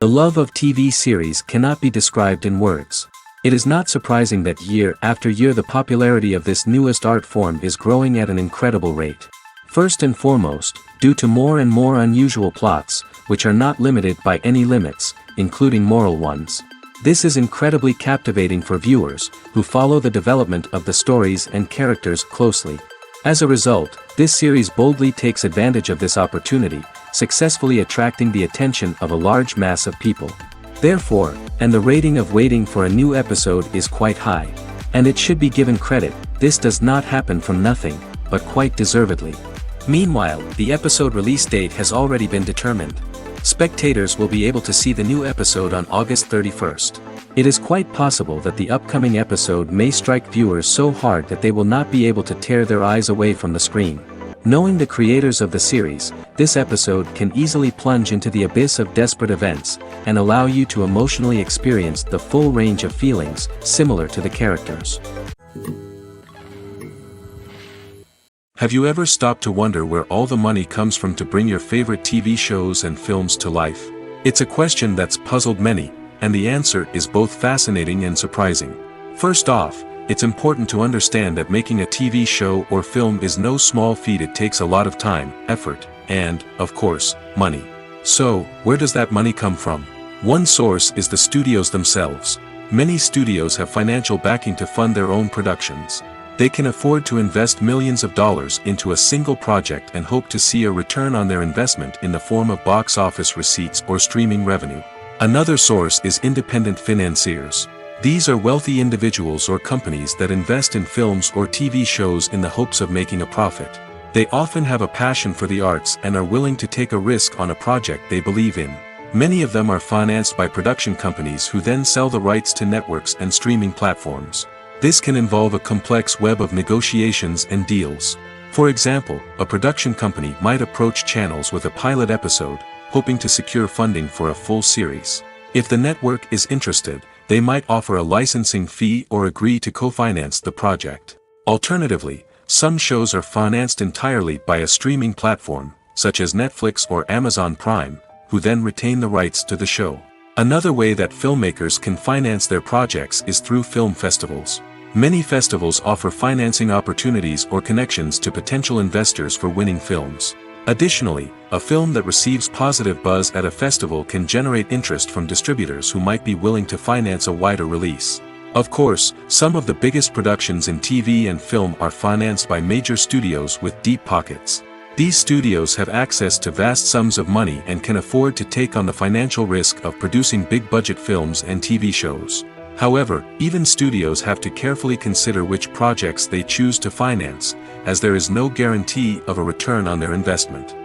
The love of TV series cannot be described in words. It is not surprising that year after year the popularity of this newest art form is growing at an incredible rate. First and foremost, due to more and more unusual plots, which are not limited by any limits, including moral ones. This is incredibly captivating for viewers, who follow the development of the stories and characters closely. As a result, this series boldly takes advantage of this opportunity, successfully attracting the attention of a large mass of people. Therefore, and the rating of waiting for a new episode is quite high. And it should be given credit, this does not happen from nothing, but quite deservedly. Meanwhile, the episode release date has already been determined. Spectators will be able to see the new episode on August 31st. It is quite possible that the upcoming episode may strike viewers so hard that they will not be able to tear their eyes away from the screen. Knowing the creators of the series, this episode can easily plunge into the abyss of desperate events, and allow you to emotionally experience the full range of feelings, similar to the characters. Have you ever stopped to wonder where all the money comes from to bring your favorite TV shows and films to life? It's a question that's puzzled many, and the answer is both fascinating and surprising. First off, it's important to understand that making a TV show or film is no small feat. It takes a lot of time, effort, and, of course, money. So, where does that money come from? One source is the studios themselves. Many studios have financial backing to fund their own productions. They can afford to invest millions of dollars into a single project and hope to see a return on their investment in the form of box office receipts or streaming revenue. Another source is independent financiers. These are wealthy individuals or companies that invest in films or TV shows in the hopes of making a profit. They often have a passion for the arts and are willing to take a risk on a project they believe in. Many of them are financed by production companies who then sell the rights to networks and streaming platforms. This can involve a complex web of negotiations and deals. For example, a production company might approach channels with a pilot episode, hoping to secure funding for a full series. If the network is interested, they might offer a licensing fee or agree to co-finance the project. Alternatively, some shows are financed entirely by a streaming platform, such as Netflix or Amazon Prime, who then retain the rights to the show. Another way that filmmakers can finance their projects is through film festivals. Many festivals offer financing opportunities or connections to potential investors for winning films. Additionally, a film that receives positive buzz at a festival can generate interest from distributors who might be willing to finance a wider release. Of course, some of the biggest productions in TV and film are financed by major studios with deep pockets. These studios have access to vast sums of money and can afford to take on the financial risk of producing big-budget films and TV shows. However, even studios have to carefully consider which projects they choose to finance, as there is no guarantee of a return on their investment.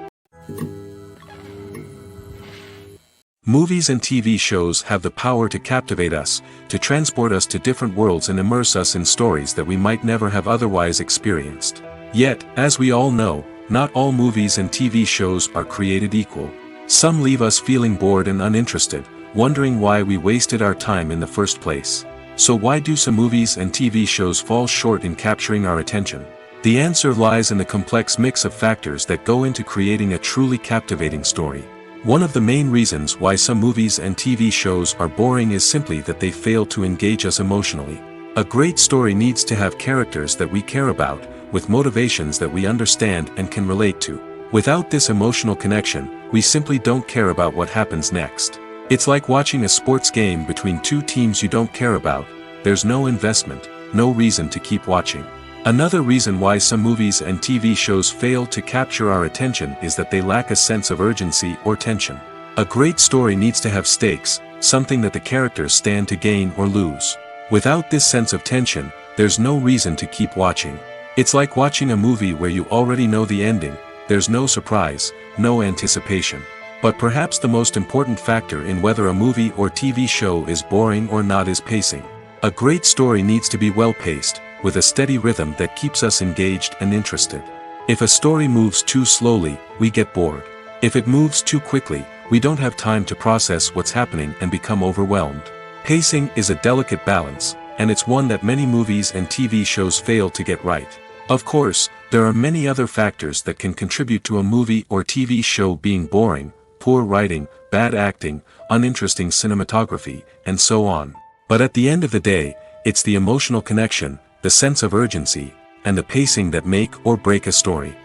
Movies and TV shows have the power to captivate us, to transport us to different worlds and immerse us in stories that we might never have otherwise experienced. Yet, as we all know, not all movies and TV shows are created equal. Some leave us feeling bored and uninterested, wondering why we wasted our time in the first place. So why do some movies and TV shows fall short in capturing our attention? The answer lies in the complex mix of factors that go into creating a truly captivating story. One of the main reasons why some movies and TV shows are boring is simply that they fail to engage us emotionally. A great story needs to have characters that we care about, with motivations that we understand and can relate to. Without this emotional connection, we simply don't care about what happens next. It's like watching a sports game between two teams you don't care about. There's no investment, no reason to keep watching. Another reason why some movies and TV shows fail to capture our attention is that they lack a sense of urgency or tension. A great story needs to have stakes, something that the characters stand to gain or lose. Without this sense of tension, there's no reason to keep watching. It's like watching a movie where you already know the ending. There's no surprise, no anticipation. But perhaps the most important factor in whether a movie or TV show is boring or not is pacing. A great story needs to be well-paced, with a steady rhythm that keeps us engaged and interested. If a story moves too slowly, we get bored. If it moves too quickly, we don't have time to process what's happening and become overwhelmed. Pacing is a delicate balance, and it's one that many movies and TV shows fail to get right. Of course, there are many other factors that can contribute to a movie or TV show being boring. poor writing, bad acting, uninteresting cinematography, and so on. But at the end of the day, it's the emotional connection, the sense of urgency, and the pacing that make or break a story.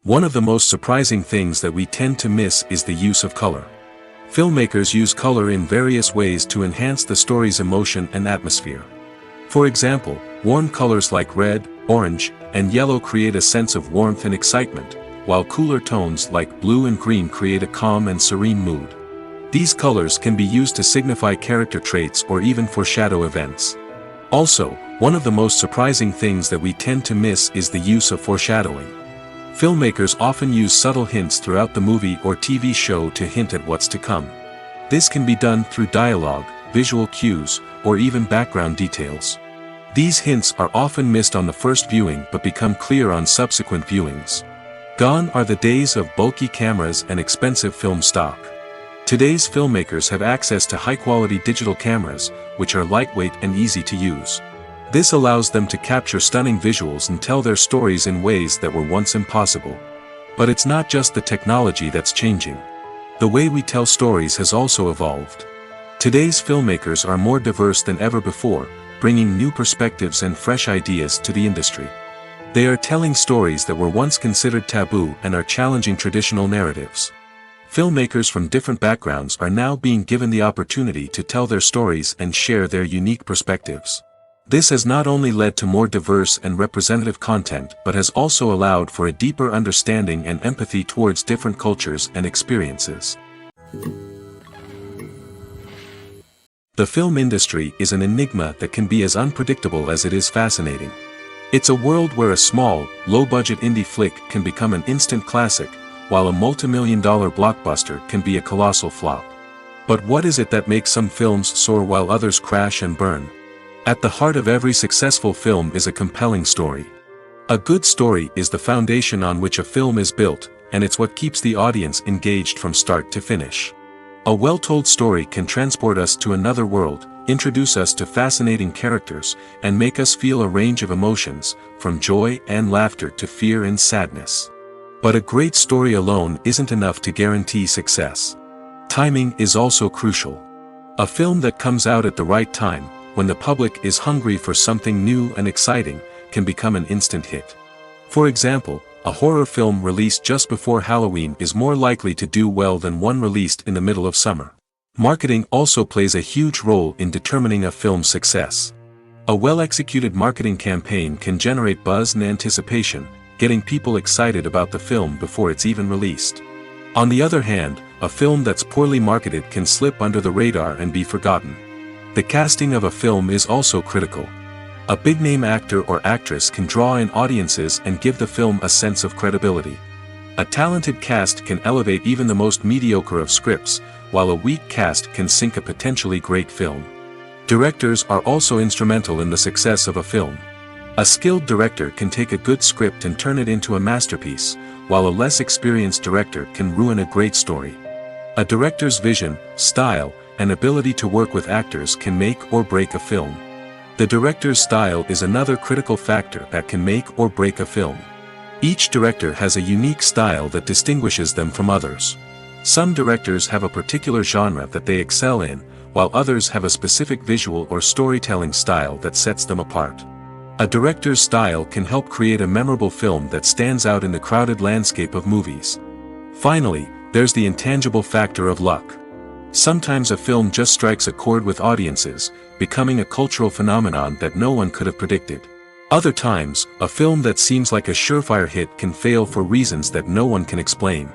One of the most surprising things that we tend to miss is the use of color. Filmmakers use color in various ways to enhance the story's emotion and atmosphere. For example, warm colors like red, orange, and yellow create a sense of warmth and excitement, while cooler tones like blue and green create a calm and serene mood. These colors can be used to signify character traits or even foreshadow events. Also, one of the most surprising things that we tend to miss is the use of foreshadowing. Filmmakers often use subtle hints throughout the movie or TV show to hint at what's to come. This can be done through dialogue, visual cues, or even background details. These hints are often missed on the first viewing but become clear on subsequent viewings. Gone are the days of bulky cameras and expensive film stock. Today's filmmakers have access to high-quality digital cameras, which are lightweight and easy to use. This allows them to capture stunning visuals and tell their stories in ways that were once impossible. But it's not just the technology that's changing. The way we tell stories has also evolved. Today's filmmakers are more diverse than ever before, bringing new perspectives and fresh ideas to the industry. They are telling stories that were once considered taboo and are challenging traditional narratives. Filmmakers from different backgrounds are now being given the opportunity to tell their stories and share their unique perspectives. This has not only led to more diverse and representative content but has also allowed for a deeper understanding and empathy towards different cultures and experiences. The film industry is an enigma that can be as unpredictable as it is fascinating. It's a world where a small, low-budget indie flick can become an instant classic, while a multi-million-dollar blockbuster can be a colossal flop. But what is it that makes some films soar while others crash and burn? At the heart of every successful film is a compelling story. A good story is the foundation on which a film is built, and it's what keeps the audience engaged from start to finish. A well-told story can transport us to another world, introduce us to fascinating characters, and make us feel a range of emotions, from joy and laughter to fear and sadness. But a great story alone isn't enough to guarantee success. Timing is also crucial. A film that comes out at the right time, when the public is hungry for something new and exciting, can become an instant hit. For example, a horror film released just before Halloween is more likely to do well than one released in the middle of summer. Marketing also plays a huge role in determining a film's success. A well-executed marketing campaign can generate buzz and anticipation, getting people excited about the film before it's even released. On the other hand, a film that's poorly marketed can slip under the radar and be forgotten. The casting of a film is also critical. A big-name actor or actress can draw in audiences and give the film a sense of credibility. A talented cast can elevate even the most mediocre of scripts, while a weak cast can sink a potentially great film. Directors are also instrumental in the success of a film. A skilled director can take a good script and turn it into a masterpiece, while a less experienced director can ruin a great story. A director's vision, style, and ability to work with actors can make or break a film. The director's style is another critical factor that can make or break a film. Each director has a unique style that distinguishes them from others. Some directors have a particular genre that they excel in, while others have a specific visual or storytelling style that sets them apart. A director's style can help create a memorable film that stands out in the crowded landscape of movies. Finally, there's the intangible factor of luck. Sometimes a film just strikes a chord with audiences, becoming a cultural phenomenon that no one could have predicted. Other times, a film that seems like a surefire hit can fail for reasons that no one can explain.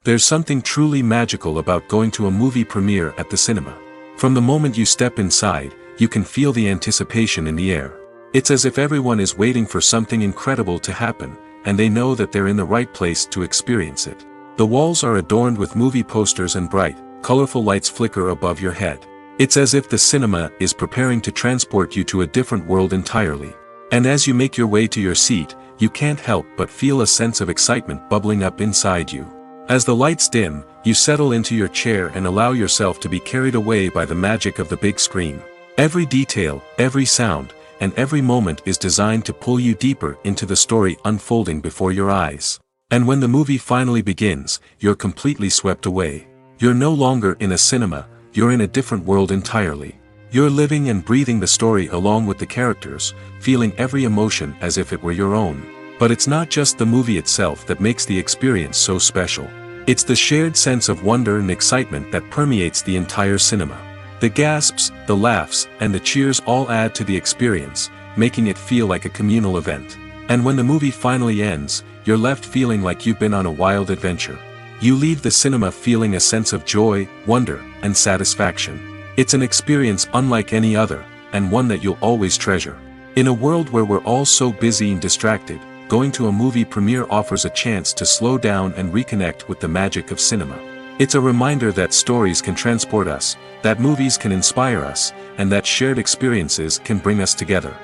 There's something truly magical about going to a movie premiere at the cinema. From the moment you step inside, you can feel the anticipation in the air. It's as if everyone is waiting for something incredible to happen, and they know that they're in the right place to experience it. The walls are adorned with movie posters and bright, colorful lights flicker above your head. It's as if the cinema is preparing to transport you to a different world entirely. And as you make your way to your seat, you can't help but feel a sense of excitement bubbling up inside you. As the lights dim, you settle into your chair and allow yourself to be carried away by the magic of the big screen. Every detail, every sound, and every moment is designed to pull you deeper into the story unfolding before your eyes. And when the movie finally begins, you're completely swept away. You're no longer in a cinema, you're in a different world entirely. You're living and breathing the story along with the characters, feeling every emotion as if it were your own. But it's not just the movie itself that makes the experience so special. It's the shared sense of wonder and excitement that permeates the entire cinema. The gasps, the laughs, and the cheers all add to the experience, making it feel like a communal event. And when the movie finally ends, you're left feeling like you've been on a wild adventure. You leave the cinema feeling a sense of joy, wonder, and satisfaction. It's an experience unlike any other, and one that you'll always treasure. In a world where we're all so busy and distracted, going to a movie premiere offers a chance to slow down and reconnect with the magic of cinema. It's a reminder that stories can transport us, that movies can inspire us, and that shared experiences can bring us together.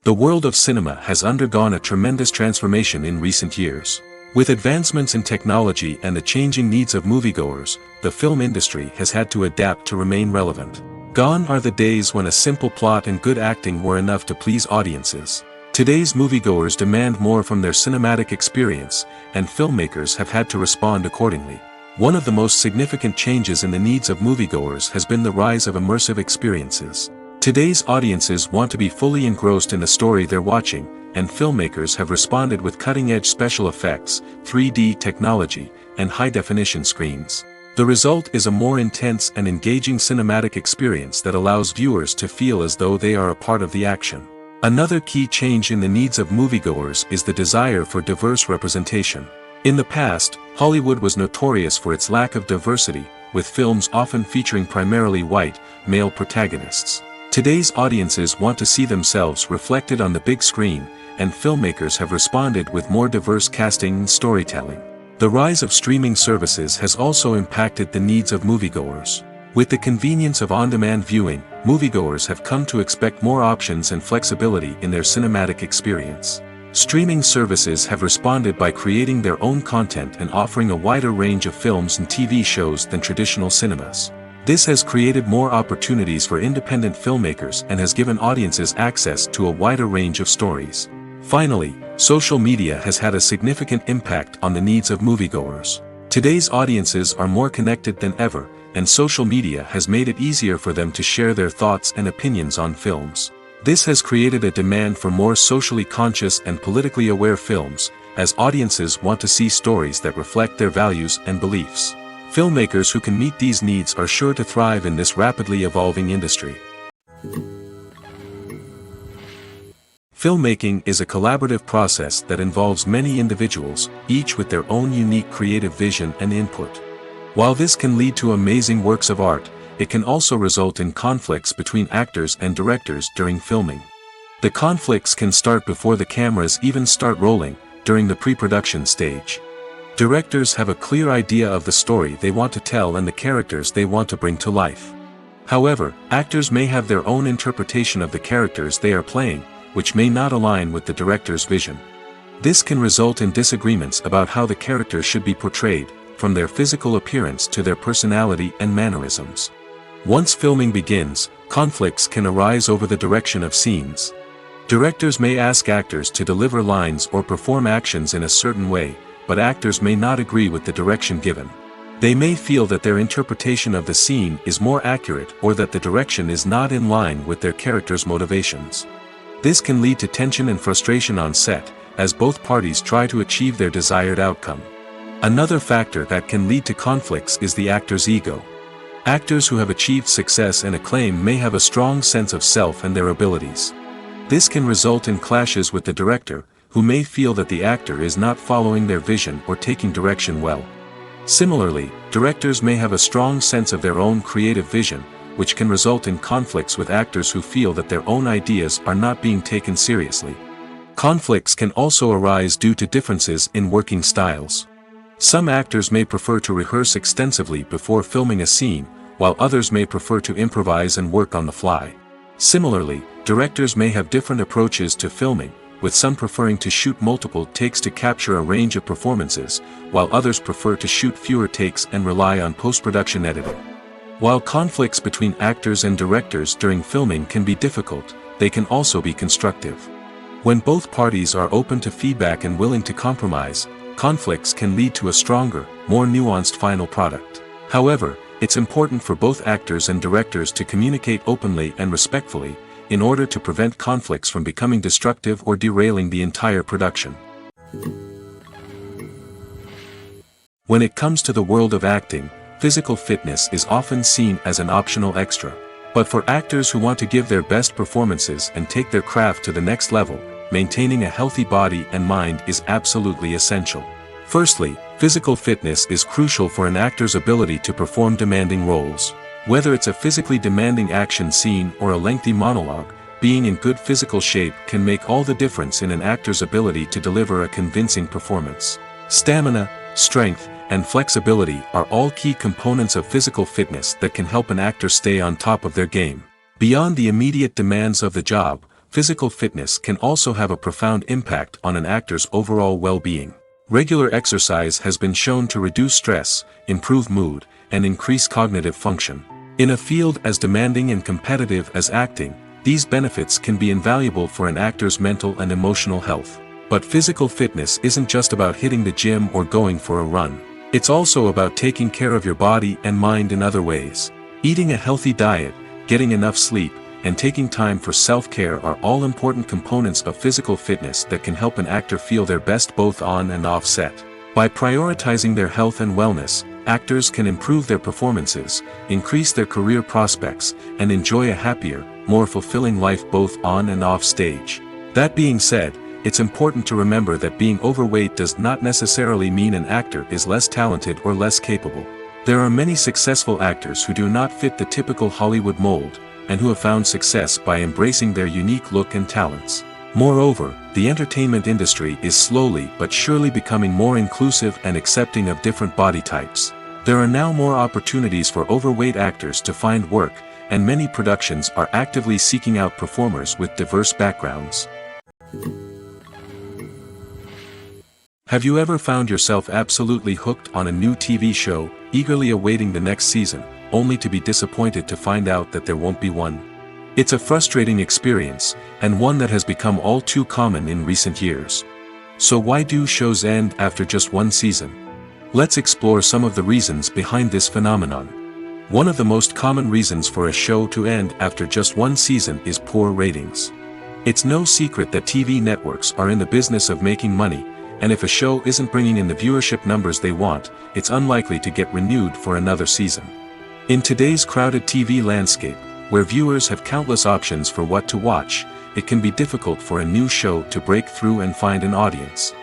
The world of cinema has undergone a tremendous transformation in recent years. With advancements in technology and the changing needs of moviegoers, the film industry has had to adapt to remain relevant. Gone are the days when a simple plot and good acting were enough to please audiences. Today's moviegoers demand more from their cinematic experience, and filmmakers have had to respond accordingly. One of the most significant changes in the needs of moviegoers has been the rise of immersive experiences. Today's audiences want to be fully engrossed in the story they're watching, and filmmakers have responded with cutting-edge special effects, 3D technology, and high-definition screens. The result is a more intense and engaging cinematic experience that allows viewers to feel as though they are a part of the action. Another key change in the needs of moviegoers is the desire for diverse representation. In the past, Hollywood was notorious for its lack of diversity, with films often featuring primarily white, male protagonists. Today's audiences want to see themselves reflected on the big screen, and filmmakers have responded with more diverse casting and storytelling. The rise of streaming services has also impacted the needs of moviegoers. With the convenience of on-demand viewing, moviegoers have come to expect more options and flexibility in their cinematic experience. Streaming services have responded by creating their own content and offering a wider range of films and TV shows than traditional cinemas. This has created more opportunities for independent filmmakers and has given audiences access to a wider range of stories. Finally, social media has had a significant impact on the needs of moviegoers. Today's audiences are more connected than ever, and social media has made it easier for them to share their thoughts and opinions on films. This has created a demand for more socially conscious and politically aware films, as audiences want to see stories that reflect their values and beliefs. Filmmakers who can meet these needs are sure to thrive in this rapidly evolving industry. Filmmaking is a collaborative process that involves many individuals, each with their own unique creative vision and input. While this can lead to amazing works of art, it can also result in conflicts between actors and directors during filming. The conflicts can start before the cameras even start rolling, during the pre-production stage. Directors have a clear idea of the story they want to tell and the characters they want to bring to life. However, actors may have their own interpretation of the characters they are playing, which may not align with the director's vision. This can result in disagreements about how the characters should be portrayed, from their physical appearance to their personality and mannerisms. Once filming begins, conflicts can arise over the direction of scenes. Directors may ask actors to deliver lines or perform actions in a certain way, but actors may not agree with the direction given. They may feel that their interpretation of the scene is more accurate or that the direction is not in line with their character's motivations. This can lead to tension and frustration on set, as both parties try to achieve their desired outcome. Another factor that can lead to conflicts is the actor's ego. Actors who have achieved success and acclaim may have a strong sense of self and their abilities. This can result in clashes with the director, who may feel that the actor is not following their vision or taking direction well. Similarly, directors may have a strong sense of their own creative vision, which can result in conflicts with actors who feel that their own ideas are not being taken seriously. Conflicts can also arise due to differences in working styles. Some actors may prefer to rehearse extensively before filming a scene, while others may prefer to improvise and work on the fly. Similarly, directors may have different approaches to filming, with some preferring to shoot multiple takes to capture a range of performances, while others prefer to shoot fewer takes and rely on post-production editing. While conflicts between actors and directors during filming can be difficult, they can also be constructive. When both parties are open to feedback and willing to compromise, conflicts can lead to a stronger, more nuanced final product. However, it's important for both actors and directors to communicate openly and respectfully, in order to prevent conflicts from becoming destructive or derailing the entire production. When it comes to the world of acting, physical fitness is often seen as an optional extra. But for actors who want to give their best performances and take their craft to the next level, maintaining a healthy body and mind is absolutely essential. Firstly, physical fitness is crucial for an actor's ability to perform demanding roles. Whether it's a physically demanding action scene or a lengthy monologue, being in good physical shape can make all the difference in an actor's ability to deliver a convincing performance. Stamina, strength, and flexibility are all key components of physical fitness that can help an actor stay on top of their game. Beyond the immediate demands of the job, physical fitness can also have a profound impact on an actor's overall well-being. Regular exercise has been shown to reduce stress, improve mood, and increase cognitive function. In a field as demanding and competitive as acting, these benefits can be invaluable for an actor's mental and emotional health. But physical fitness isn't just about hitting the gym or going for a run. It's also about taking care of your body and mind in other ways. Eating a healthy diet, getting enough sleep, and taking time for self-care are all important components of physical fitness that can help an actor feel their best both on and off set. By prioritizing their health and wellness, actors can improve their performances, increase their career prospects, and enjoy a happier, more fulfilling life both on and off stage. That being said, it's important to remember that being overweight does not necessarily mean an actor is less talented or less capable. There are many successful actors who do not fit the typical Hollywood mold, and who have found success by embracing their unique look and talents. Moreover, the entertainment industry is slowly but surely becoming more inclusive and accepting of different body types. There are now more opportunities for overweight actors to find work, and many productions are actively seeking out performers with diverse backgrounds. Have you ever found yourself absolutely hooked on a new TV show, eagerly awaiting the next season, only to be disappointed to find out that there won't be one? It's a frustrating experience, and one that has become all too common in recent years. So why do shows end after just one season? Let's explore some of the reasons behind this phenomenon. One of the most common reasons for a show to end after just one season is poor ratings. It's no secret that TV networks are in the business of making money, and if a show isn't bringing in the viewership numbers they want, it's unlikely to get renewed for another season. In today's crowded TV landscape, where viewers have countless options for what to watch, it can be difficult for a new show to break through and find an audience.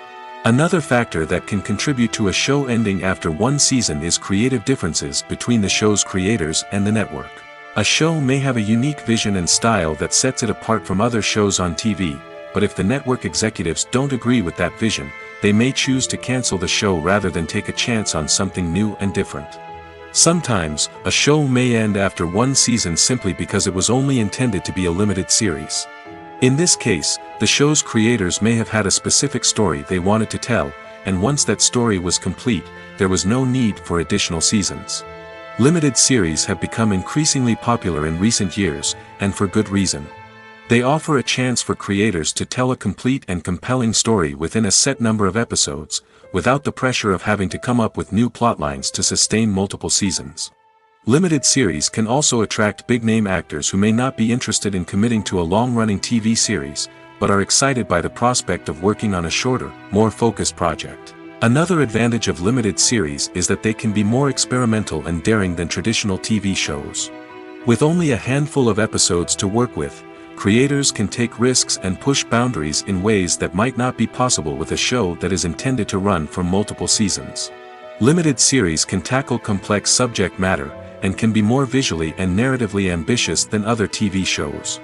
Another factor that can contribute to a show ending after one season is creative differences between the show's creators and the network. A show may have a unique vision and style that sets it apart from other shows on TV, but if the network executives don't agree with that vision, they may choose to cancel the show rather than take a chance on something new and different. Sometimes, a show may end after one season simply because it was only intended to be a limited series. In this case, the show's creators may have had a specific story they wanted to tell, and once that story was complete, there was no need for additional seasons. Limited series have become increasingly popular in recent years, and for good reason. They offer a chance for creators to tell a complete and compelling story within a set number of episodes, without the pressure of having to come up with new plotlines to sustain multiple seasons. Limited series can also attract big-name actors who may not be interested in committing to a long-running TV series, but are excited by the prospect of working on a shorter, more focused project. Another advantage of limited series is that they can be more experimental and daring than traditional TV shows. With only a handful of episodes to work with, creators can take risks and push boundaries in ways that might not be possible with a show that is intended to run for multiple seasons. Limited series can tackle complex subject matter, and can be more visually and narratively ambitious than other TV shows.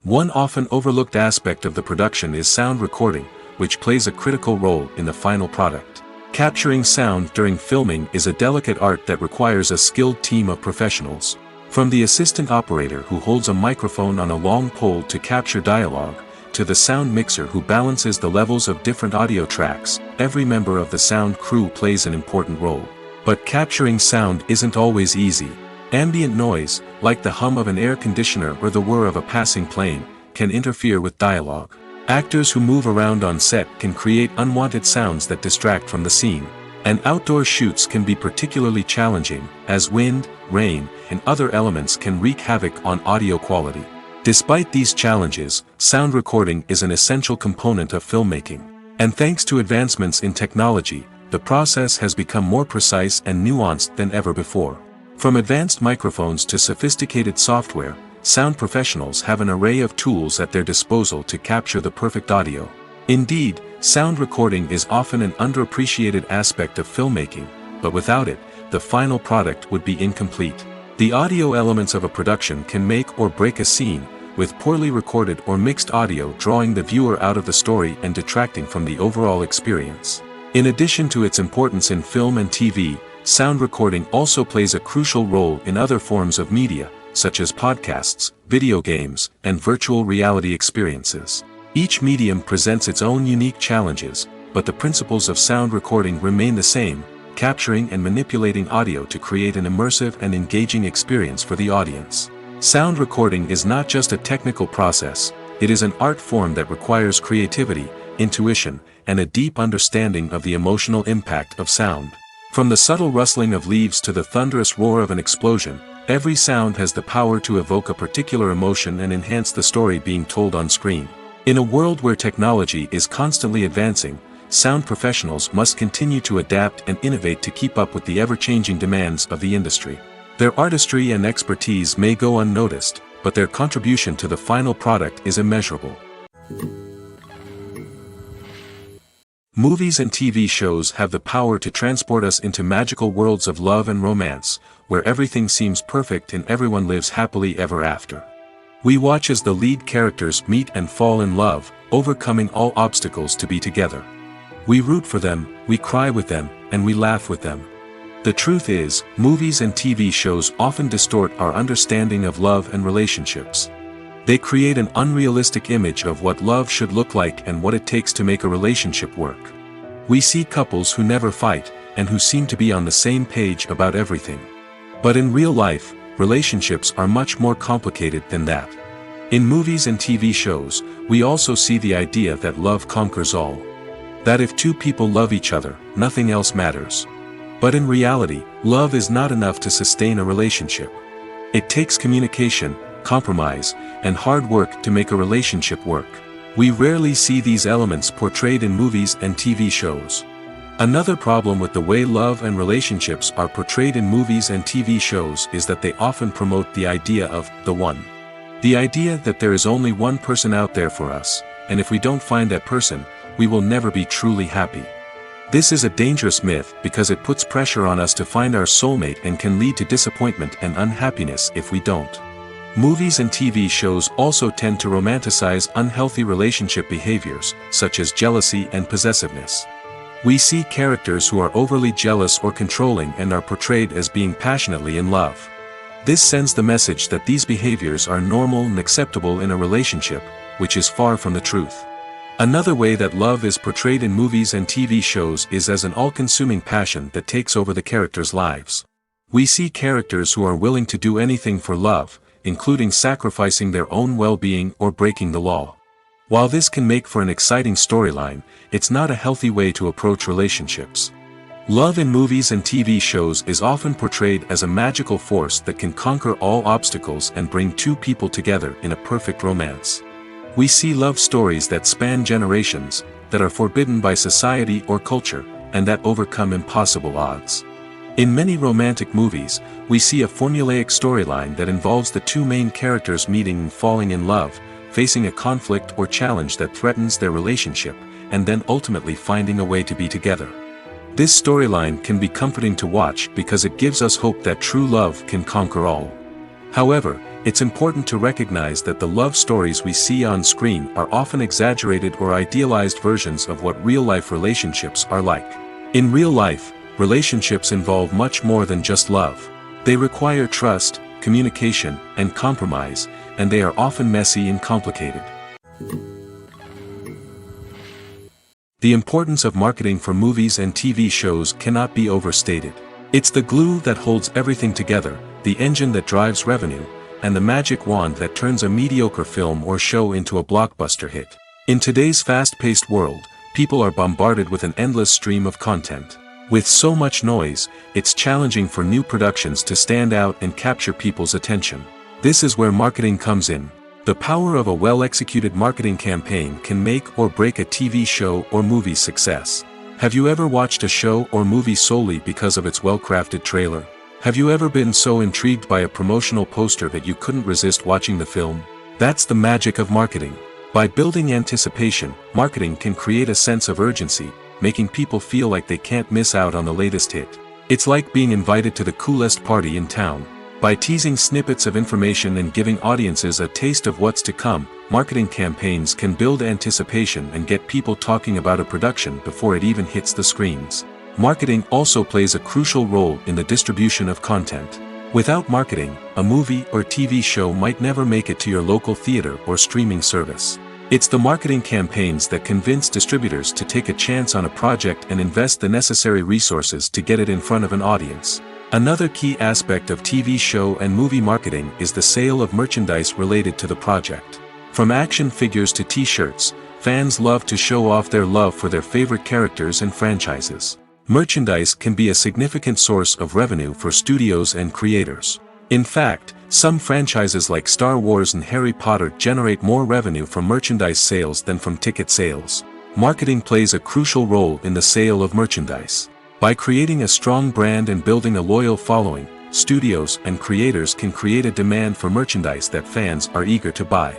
One often overlooked aspect of the production is sound recording, which plays a critical role in the final product. Capturing sound during filming is a delicate art that requires a skilled team of professionals. From the assistant operator who holds a microphone on a long pole to capture dialogue, to the sound mixer who balances the levels of different audio tracks, every member of the sound crew plays an important role. But capturing sound isn't always easy. Ambient noise, like the hum of an air conditioner or the whir of a passing plane, can interfere with dialogue. Actors who move around on set can create unwanted sounds that distract from the scene. And outdoor shoots can be particularly challenging, as wind, rain, and other elements can wreak havoc on audio quality. Despite these challenges, sound recording is an essential component of filmmaking. And thanks to advancements in technology, the process has become more precise and nuanced than ever before. From advanced microphones to sophisticated software, sound professionals have an array of tools at their disposal to capture the perfect audio. Indeed, sound recording is often an underappreciated aspect of filmmaking, but without it, the final product would be incomplete. The audio elements of a production can make or break a scene, with poorly recorded or mixed audio drawing the viewer out of the story and detracting from the overall experience. In addition to its importance in film and TV, sound recording also plays a crucial role in other forms of media, such as podcasts, video games, and virtual reality experiences. Each medium presents its own unique challenges, but the principles of sound recording remain the same, capturing and manipulating audio to create an immersive and engaging experience for the audience. Sound recording is not just a technical process, it is an art form that requires creativity, intuition, and a deep understanding of the emotional impact of sound. From the subtle rustling of leaves to the thunderous roar of an explosion, every sound has the power to evoke a particular emotion and enhance the story being told on screen. In a world where technology is constantly advancing, sound professionals must continue to adapt and innovate to keep up with the ever-changing demands of the industry. Their artistry and expertise may go unnoticed, but their contribution to the final product is immeasurable. Movies and TV shows have the power to transport us into magical worlds of love and romance, where everything seems perfect and everyone lives happily ever after. We watch as the lead characters meet and fall in love, overcoming all obstacles to be together. We root for them, we cry with them, and we laugh with them. The truth is, movies and TV shows often distort our understanding of love and relationships. They create an unrealistic image of what love should look like and what it takes to make a relationship work. We see couples who never fight, and who seem to be on the same page about everything. But in real life, relationships are much more complicated than that. In movies and TV shows, we also see the idea that love conquers all. That if two people love each other, nothing else matters. But in reality, love is not enough to sustain a relationship. It takes communication, compromise, and hard work to make a relationship work. We rarely see these elements portrayed in movies and TV shows. Another problem with the way love and relationships are portrayed in movies and TV shows is that they often promote the idea of the one. The idea that there is only one person out there for us, and if we don't find that person, we will never be truly happy. This is a dangerous myth because it puts pressure on us to find our soulmate and can lead to disappointment and unhappiness if we don't. Movies and TV shows also tend to romanticize unhealthy relationship behaviors, such as jealousy and possessiveness. We see characters who are overly jealous or controlling and are portrayed as being passionately in love. This sends the message that these behaviors are normal and acceptable in a relationship, which is far from the truth. Another way that love is portrayed in movies and TV shows is as an all-consuming passion that takes over the characters' lives. We see characters who are willing to do anything for love, including sacrificing their own well-being or breaking the law. While this can make for an exciting storyline, it's not a healthy way to approach relationships. Love in movies and TV shows is often portrayed as a magical force that can conquer all obstacles and bring two people together in a perfect romance. We see love stories that span generations, that are forbidden by society or culture, and that overcome impossible odds. In many romantic movies, we see a formulaic storyline that involves the two main characters meeting and falling in love, facing a conflict or challenge that threatens their relationship, and then ultimately finding a way to be together. This storyline can be comforting to watch because it gives us hope that true love can conquer all. However, it's important to recognize that the love stories we see on screen are often exaggerated or idealized versions of what real-life relationships are like. In real life, relationships involve much more than just love. They require trust, communication, and compromise, and they are often messy and complicated. The importance of marketing for movies and TV shows cannot be overstated. It's the glue that holds everything together, the engine that drives revenue, and the magic wand that turns a mediocre film or show into a blockbuster hit. In today's fast-paced world, people are bombarded with an endless stream of content. With so much noise, it's challenging for new productions to stand out and capture people's attention. This is where marketing comes in. The power of a well-executed marketing campaign can make or break a TV show or movie's success. Have you ever watched a show or movie solely because of its well-crafted trailer? Have you ever been so intrigued by a promotional poster that you couldn't resist watching the film? That's the magic of marketing. By building anticipation, marketing can create a sense of urgency, making people feel like they can't miss out on the latest hit. It's like being invited to the coolest party in town. By teasing snippets of information and giving audiences a taste of what's to come, marketing campaigns can build anticipation and get people talking about a production before it even hits the screens. Marketing also plays a crucial role in the distribution of content. Without marketing, a movie or TV show might never make it to your local theater or streaming service. It's the marketing campaigns that convince distributors to take a chance on a project and invest the necessary resources to get it in front of an audience. Another key aspect of TV show and movie marketing is the sale of merchandise related to the project. From action figures to t-shirts, fans love to show off their love for their favorite characters and franchises. Merchandise can be a significant source of revenue for studios and creators. In fact, some franchises like Star Wars and Harry Potter generate more revenue from merchandise sales than from ticket sales. Marketing plays a crucial role in the sale of merchandise. By creating a strong brand and building a loyal following, studios and creators can create a demand for merchandise that fans are eager to buy.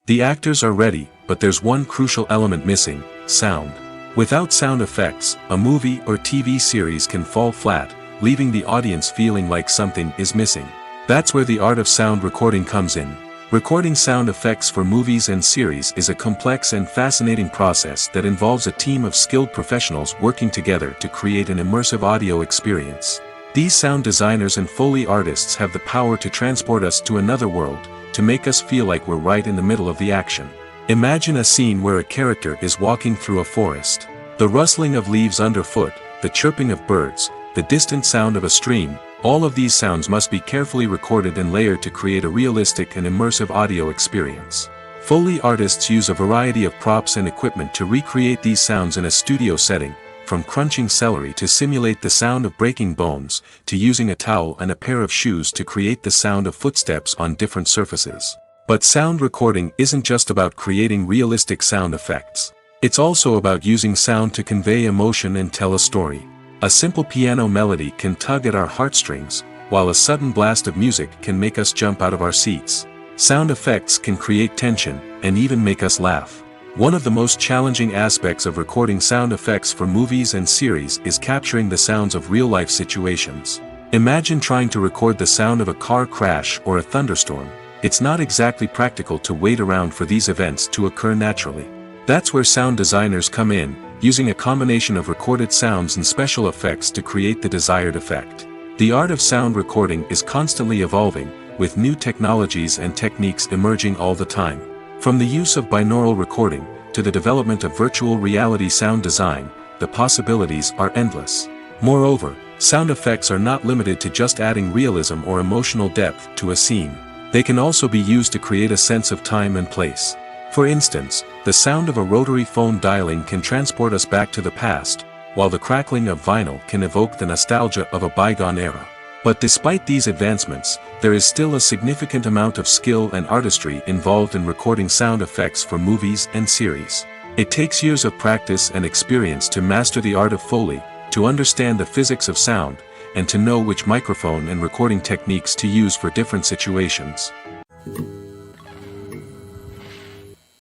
The actors are ready, but there's one crucial element missing: sound. Without sound effects, a movie or TV series can fall flat, leaving the audience feeling like something is missing. That's where the art of sound recording comes in. Recording sound effects for movies and series is a complex and fascinating process that involves a team of skilled professionals working together to create an immersive audio experience. These sound designers and Foley artists have the power to transport us to another world, to make us feel like we're right in the middle of the action. Imagine a scene where a character is walking through a forest. The rustling of leaves underfoot, the chirping of birds, the distant sound of a stream, all of these sounds must be carefully recorded and layered to create a realistic and immersive audio experience. Foley artists use a variety of props and equipment to recreate these sounds in a studio setting, from crunching celery to simulate the sound of breaking bones, to using a towel and a pair of shoes to create the sound of footsteps on different surfaces. But sound recording isn't just about creating realistic sound effects. It's also about using sound to convey emotion and tell a story. A simple piano melody can tug at our heartstrings, while a sudden blast of music can make us jump out of our seats. Sound effects can create tension, and even make us laugh. One of the most challenging aspects of recording sound effects for movies and series is capturing the sounds of real-life situations. Imagine trying to record the sound of a car crash or a thunderstorm. It's not exactly practical to wait around for these events to occur naturally. That's where sound designers come in, using a combination of recorded sounds and special effects to create the desired effect. The art of sound recording is constantly evolving, with new technologies and techniques emerging all the time. From the use of binaural recording, to the development of virtual reality sound design, the possibilities are endless. Moreover, sound effects are not limited to just adding realism or emotional depth to a scene. They can also be used to create a sense of time and place. For instance, the sound of a rotary phone dialing can transport us back to the past, while the crackling of vinyl can evoke the nostalgia of a bygone era. But despite these advancements, there is still a significant amount of skill and artistry involved in recording sound effects for movies and series. It takes years of practice and experience to master the art of Foley, to understand the physics of sound, and to know which microphone and recording techniques to use for different situations.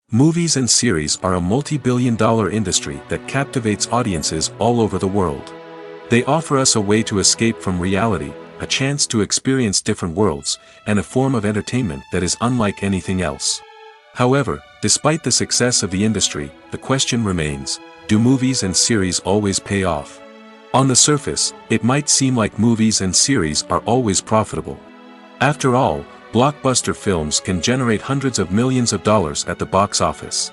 Movies and series are a multi-billion-dollar industry that captivates audiences all over the world. They offer us a way to escape from reality, a chance to experience different worlds, and a form of entertainment that is unlike anything else. However, despite the success of the industry, the question remains: do movies and series always pay off? On the surface, it might seem like movies and series are always profitable. After all, blockbuster films can generate hundreds of millions of dollars at the box office.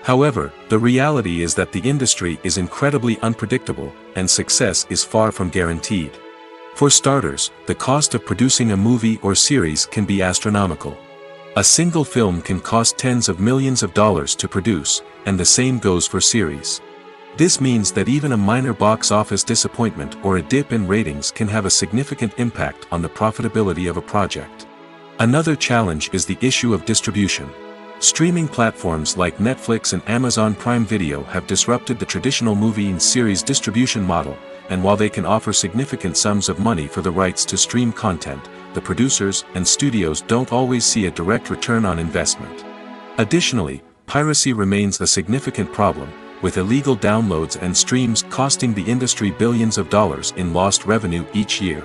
However, the reality is that the industry is incredibly unpredictable, and success is far from guaranteed. For starters, the cost of producing a movie or series can be astronomical. A single film can cost tens of millions of dollars to produce, and the same goes for series. This means that even a minor box office disappointment or a dip in ratings can have a significant impact on the profitability of a project. Another challenge is the issue of distribution. Streaming platforms like Netflix and Amazon Prime Video have disrupted the traditional movie and series distribution model, and while they can offer significant sums of money for the rights to stream content, the producers and studios don't always see a direct return on investment. Additionally, piracy remains a significant problem, with illegal downloads and streams costing the industry billions of dollars in lost revenue each year.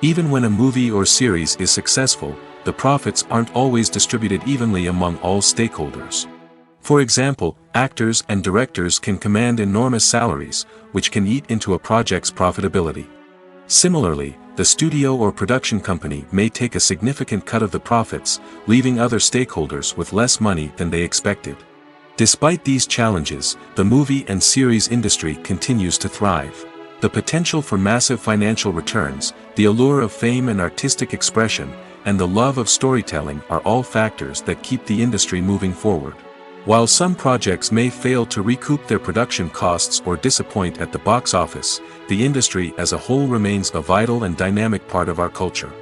Even when a movie or series is successful, the profits aren't always distributed evenly among all stakeholders. For example, actors and directors can command enormous salaries, which can eat into a project's profitability. Similarly, the studio or production company may take a significant cut of the profits, leaving other stakeholders with less money than they expected. Despite these challenges, the movie and series industry continues to thrive. The potential for massive financial returns, the allure of fame and artistic expression, and the love of storytelling are all factors that keep the industry moving forward. While some projects may fail to recoup their production costs or disappoint at the box office, the industry as a whole remains a vital and dynamic part of our culture.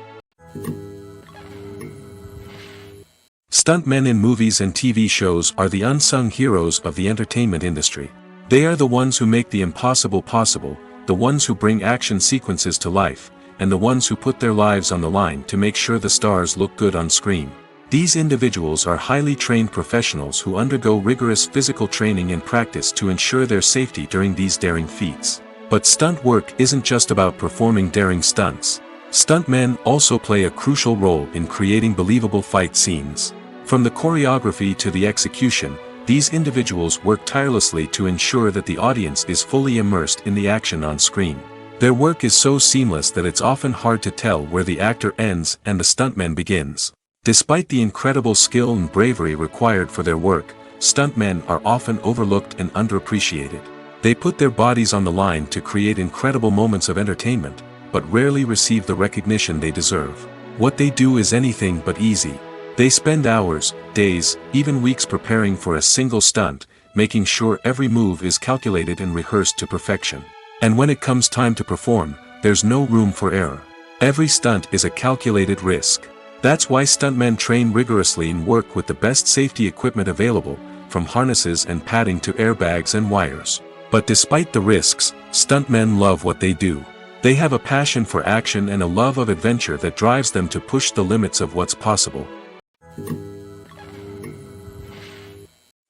Stuntmen in movies and TV shows are the unsung heroes of the entertainment industry. They are the ones who make the impossible possible, the ones who bring action sequences to life, and the ones who put their lives on the line to make sure the stars look good on screen. These individuals are highly trained professionals who undergo rigorous physical training and practice to ensure their safety during these daring feats. But stunt work isn't just about performing daring stunts. Stuntmen also play a crucial role in creating believable fight scenes. From the choreography to the execution, these individuals work tirelessly to ensure that the audience is fully immersed in the action on screen. Their work is so seamless that it's often hard to tell where the actor ends and the stuntman begins. Despite the incredible skill and bravery required for their work, stuntmen are often overlooked and underappreciated. They put their bodies on the line to create incredible moments of entertainment, but rarely receive the recognition they deserve. What they do is anything but easy. They spend hours, days, even weeks preparing for a single stunt, making sure every move is calculated and rehearsed to perfection. And when it comes time to perform, there's no room for error. Every stunt is a calculated risk. That's why stuntmen train rigorously and work with the best safety equipment available, from harnesses and padding to airbags and wires. But despite the risks, stuntmen love what they do. They have a passion for action and a love of adventure that drives them to push the limits of what's possible.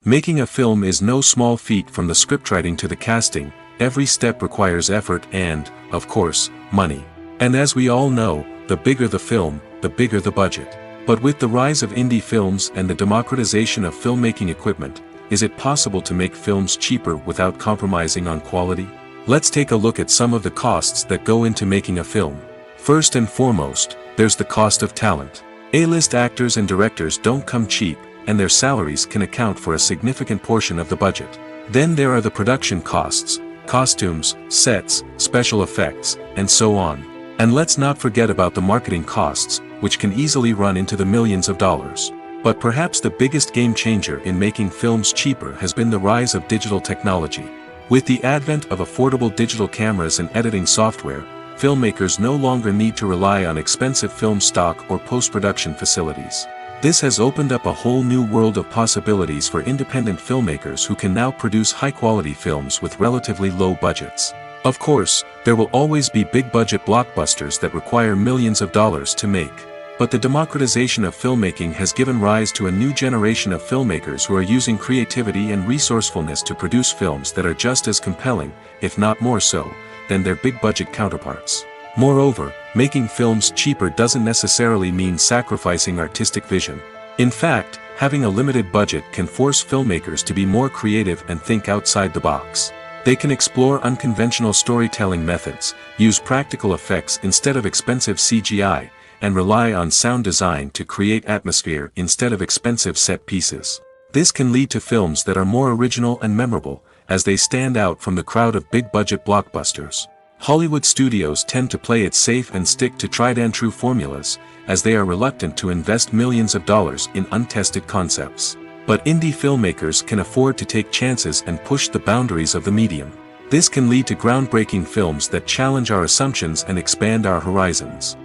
Making a film is no small feat. From the scriptwriting to the casting, every step requires effort and, of course, money. And as we all know, the bigger the film, the bigger the budget. But with the rise of indie films and the democratization of filmmaking equipment, is it possible to make films cheaper without compromising on quality? Let's take a look at some of the costs that go into making a film. First and foremost, there's the cost of talent. A-list actors and directors don't come cheap, and their salaries can account for a significant portion of the budget. Then there are the production costs, costumes, sets, special effects, and so on. And let's not forget about the marketing costs, which can easily run into the millions of dollars. But perhaps the biggest game changer in making films cheaper has been the rise of digital technology. With the advent of affordable digital cameras and editing software, filmmakers no longer need to rely on expensive film stock or post-production facilities. This has opened up a whole new world of possibilities for independent filmmakers who can now produce high-quality films with relatively low budgets. Of course, there will always be big-budget blockbusters that require millions of dollars to make. But the democratization of filmmaking has given rise to a new generation of filmmakers who are using creativity and resourcefulness to produce films that are just as compelling, if not more so, than their big-budget counterparts. Moreover, making films cheaper doesn't necessarily mean sacrificing artistic vision. In fact, having a limited budget can force filmmakers to be more creative and think outside the box. They can explore unconventional storytelling methods, use practical effects instead of expensive CGI, and rely on sound design to create atmosphere instead of expensive set pieces. This can lead to films that are more original and memorable, as they stand out from the crowd of big-budget blockbusters. Hollywood studios tend to play it safe and stick to tried-and-true formulas, as they are reluctant to invest millions of dollars in untested concepts. But indie filmmakers can afford to take chances and push the boundaries of the medium. This can lead to groundbreaking films that challenge our assumptions and expand our horizons.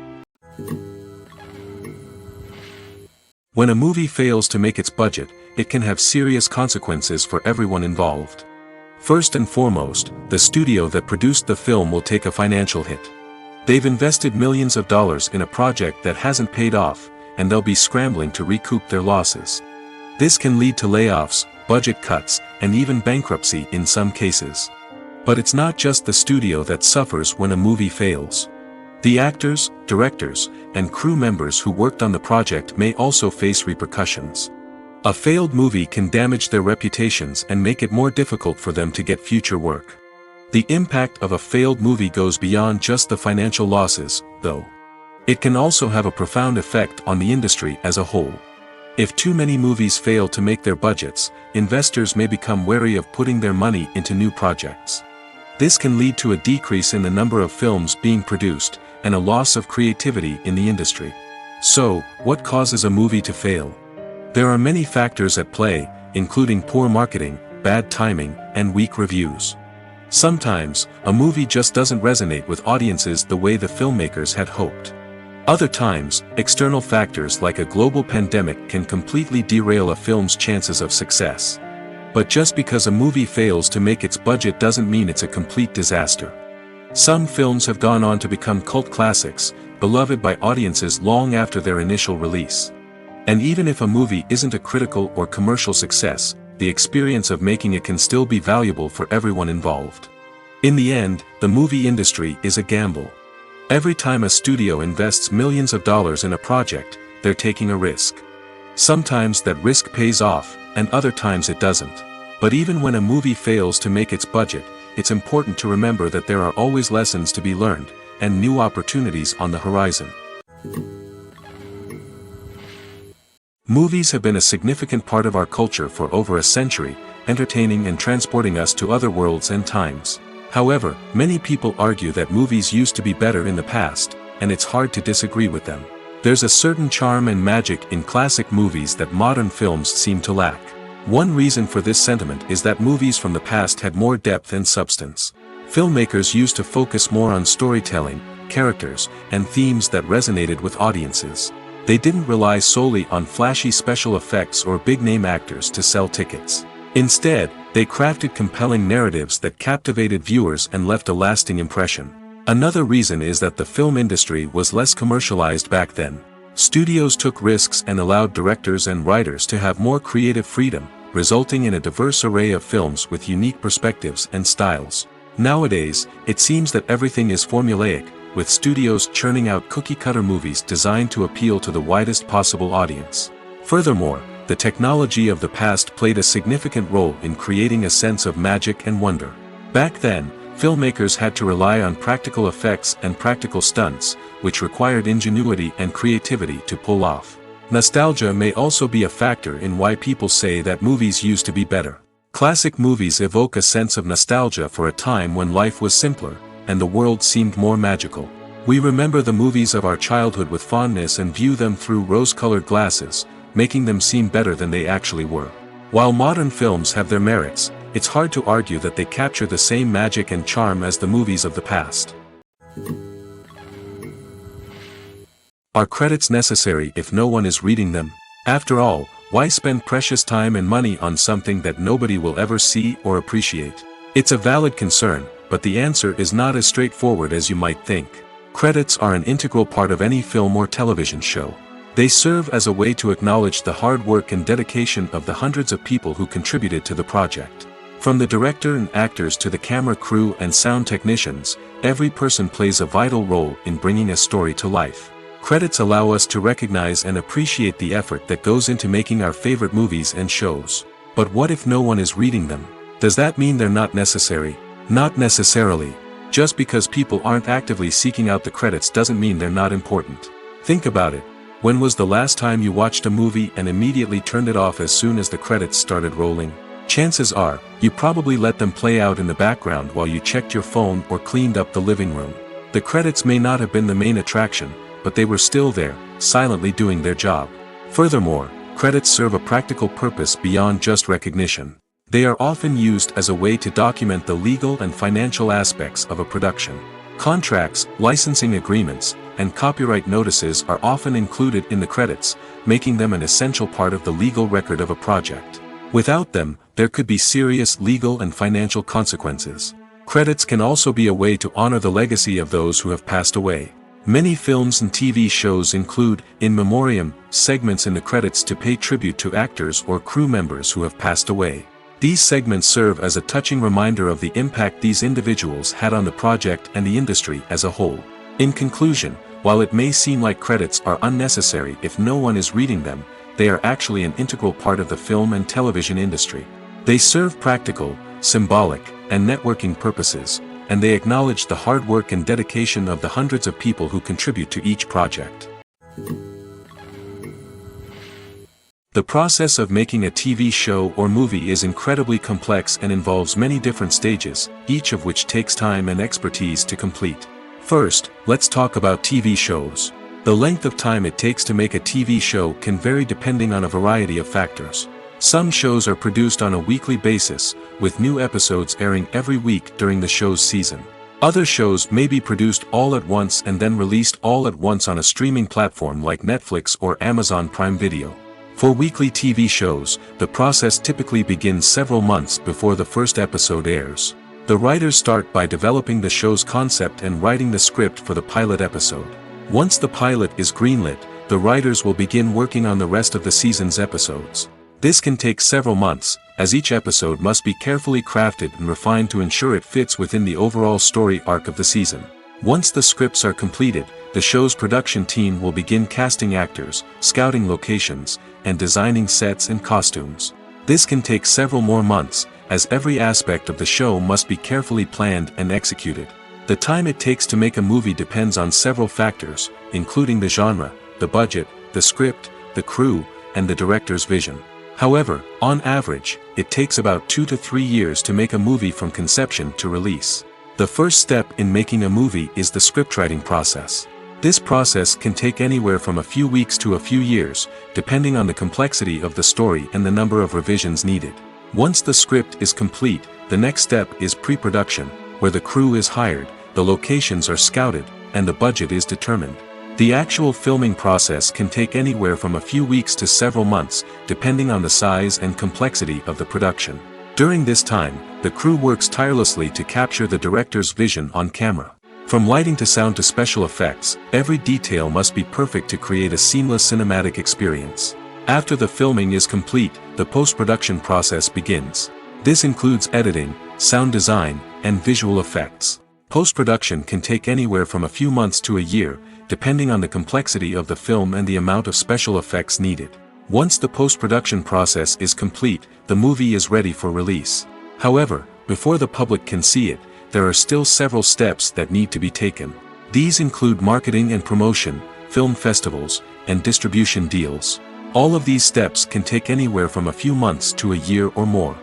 When a movie fails to make its budget, it can have serious consequences for everyone involved. First and foremost, the studio that produced the film will take a financial hit. They've invested millions of dollars in a project that hasn't paid off, and they'll be scrambling to recoup their losses. This can lead to layoffs, budget cuts, and even bankruptcy in some cases. But it's not just the studio that suffers when a movie fails. The actors, directors, and crew members who worked on the project may also face repercussions. A failed movie can damage their reputations and make it more difficult for them to get future work. The impact of a failed movie goes beyond just the financial losses, though. It can also have a profound effect on the industry as a whole. If too many movies fail to make their budgets, investors may become wary of putting their money into new projects. This can lead to a decrease in the number of films being produced, and a loss of creativity in the industry. So, what causes a movie to fail? There are many factors at play, including poor marketing, bad timing, and weak reviews. Sometimes, a movie just doesn't resonate with audiences the way the filmmakers had hoped. Other times, external factors like a global pandemic can completely derail a film's chances of success. But just because a movie fails to make its budget doesn't mean it's a complete disaster. Some films have gone on to become cult classics, beloved by audiences long after their initial release. And even if a movie isn't a critical or commercial success, the experience of making it can still be valuable for everyone involved. In the end, the movie industry is a gamble. Every time a studio invests millions of dollars in a project, they're taking a risk. Sometimes that risk pays off, and other times it doesn't. But even when a movie fails to make its budget, it's important to remember that there are always lessons to be learned, and new opportunities on the horizon. Movies have been a significant part of our culture for over a century, entertaining and transporting us to other worlds and times. However, many people argue that movies used to be better in the past, and it's hard to disagree with them. There's a certain charm and magic in classic movies that modern films seem to lack. One reason for this sentiment is that movies from the past had more depth and substance. Filmmakers used to focus more on storytelling, characters, and themes that resonated with audiences. They didn't rely solely on flashy special effects or big-name actors to sell tickets. Instead, they crafted compelling narratives that captivated viewers and left a lasting impression. Another reason is that the film industry was less commercialized back then. Studios took risks and allowed directors and writers to have more creative freedom, resulting in a diverse array of films with unique perspectives and styles. Nowadays, it seems that everything is formulaic, with studios churning out cookie-cutter movies designed to appeal to the widest possible audience. Furthermore, the technology of the past played a significant role in creating a sense of magic and wonder. Back then, filmmakers had to rely on practical effects and practical stunts, which required ingenuity and creativity to pull off. Nostalgia may also be a factor in why people say that movies used to be better. Classic movies evoke a sense of nostalgia for a time when life was simpler, and the world seemed more magical. We remember the movies of our childhood with fondness and view them through rose-colored glasses, making them seem better than they actually were. While modern films have their merits, it's hard to argue that they capture the same magic and charm as the movies of the past. Are credits necessary if no one is reading them? After all, why spend precious time and money on something that nobody will ever see or appreciate? It's a valid concern, but the answer is not as straightforward as you might think. Credits are an integral part of any film or television show. They serve as a way to acknowledge the hard work and dedication of the hundreds of people who contributed to the project. From the director and actors to the camera crew and sound technicians, every person plays a vital role in bringing a story to life. Credits allow us to recognize and appreciate the effort that goes into making our favorite movies and shows. But what if no one is reading them? Does that mean they're not necessary? Not necessarily. Just because people aren't actively seeking out the credits doesn't mean they're not important. Think about it. When was the last time you watched a movie and immediately turned it off as soon as the credits started rolling? Chances are, you probably let them play out in the background while you checked your phone or cleaned up the living room. The credits may not have been the main attraction, but they were still there, silently doing their job. Furthermore, credits serve a practical purpose beyond just recognition. They are often used as a way to document the legal and financial aspects of a production. Contracts, licensing agreements, and copyright notices are often included in the credits, making them an essential part of the legal record of a project. Without them, there could be serious legal and financial consequences. Credits can also be a way to honor the legacy of those who have passed away. Many films and TV shows include, in memoriam, segments in the credits to pay tribute to actors or crew members who have passed away. These segments serve as a touching reminder of the impact these individuals had on the project and the industry as a whole. In conclusion, while it may seem like credits are unnecessary if no one is reading them, they are actually an integral part of the film and television industry. They serve practical, symbolic, and networking purposes, and they acknowledge the hard work and dedication of the hundreds of people who contribute to each project. The process of making a TV show or movie is incredibly complex and involves many different stages, each of which takes time and expertise to complete. First, let's talk about TV shows. The length of time it takes to make a TV show can vary depending on a variety of factors. Some shows are produced on a weekly basis, with new episodes airing every week during the show's season. Other shows may be produced all at once and then released all at once on a streaming platform like Netflix or Amazon Prime Video. For weekly TV shows, the process typically begins several months before the first episode airs. The writers start by developing the show's concept and writing the script for the pilot episode. Once the pilot is greenlit, the writers will begin working on the rest of the season's episodes. This can take several months, as each episode must be carefully crafted and refined to ensure it fits within the overall story arc of the season. Once the scripts are completed, the show's production team will begin casting actors, scouting locations, and designing sets and costumes. This can take several more months, as every aspect of the show must be carefully planned and executed. The time it takes to make a movie depends on several factors, including the genre, the budget, the script, the crew, and the director's vision. However, on average, it takes about 2 to 3 years to make a movie from conception to release. The first step in making a movie is the scriptwriting process. This process can take anywhere from a few weeks to a few years, depending on the complexity of the story and the number of revisions needed. Once the script is complete, the next step is pre-production, where the crew is hired, the locations are scouted, and the budget is determined. The actual filming process can take anywhere from a few weeks to several months, depending on the size and complexity of the production. During this time, the crew works tirelessly to capture the director's vision on camera. From lighting to sound to special effects, every detail must be perfect to create a seamless cinematic experience. After the filming is complete, the post-production process begins. This includes editing, sound design, and visual effects. Post-production can take anywhere from a few months to a year, depending on the complexity of the film and the amount of special effects needed. Once the post-production process is complete, the movie is ready for release. However, before the public can see it, there are still several steps that need to be taken. These include marketing and promotion, film festivals, and distribution deals. All of these steps can take anywhere from a few months to a year or more.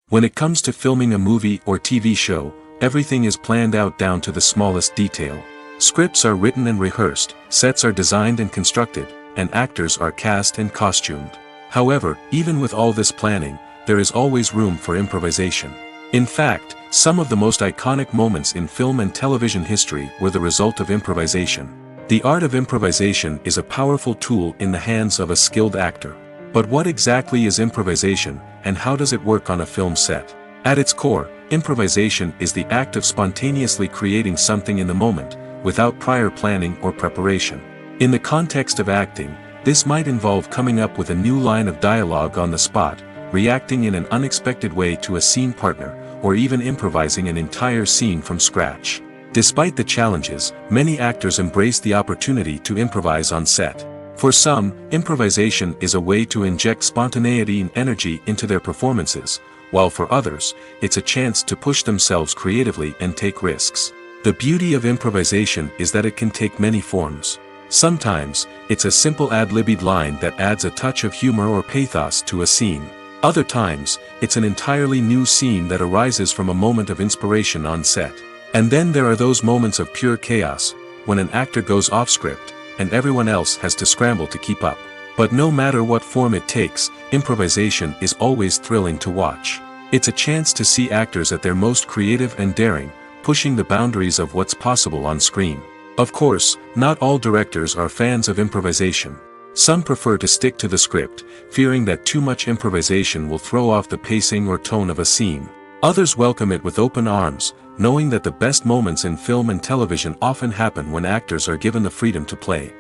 When it comes to filming a movie or TV show, everything is planned out down to the smallest detail. Scripts are written and rehearsed, sets are designed and constructed, and actors are cast and costumed. However, even with all this planning, there is always room for improvisation. In fact, some of the most iconic moments in film and television history were the result of improvisation. The art of improvisation is a powerful tool in the hands of a skilled actor. But what exactly is improvisation, and how does it work on a film set? At its core, improvisation is the act of spontaneously creating something in the moment, without prior planning or preparation. In the context of acting, this might involve coming up with a new line of dialogue on the spot, reacting in an unexpected way to a scene partner, or even improvising an entire scene from scratch. Despite the challenges, many actors embrace the opportunity to improvise on set. For some, improvisation is a way to inject spontaneity and energy into their performances, while for others, it's a chance to push themselves creatively and take risks. The beauty of improvisation is that it can take many forms. Sometimes, it's a simple ad-libbed line that adds a touch of humor or pathos to a scene. Other times, it's an entirely new scene that arises from a moment of inspiration on set. And then there are those moments of pure chaos, when an actor goes off script, and everyone else has to scramble to keep up. But no matter what form it takes, improvisation is always thrilling to watch. It's a chance to see actors at their most creative and daring, pushing the boundaries of what's possible on screen. Of course, not all directors are fans of improvisation. Some prefer to stick to the script, fearing that too much improvisation will throw off the pacing or tone of a scene. Others welcome it with open arms, knowing that the best moments in film and television often happen when actors are given the freedom to play.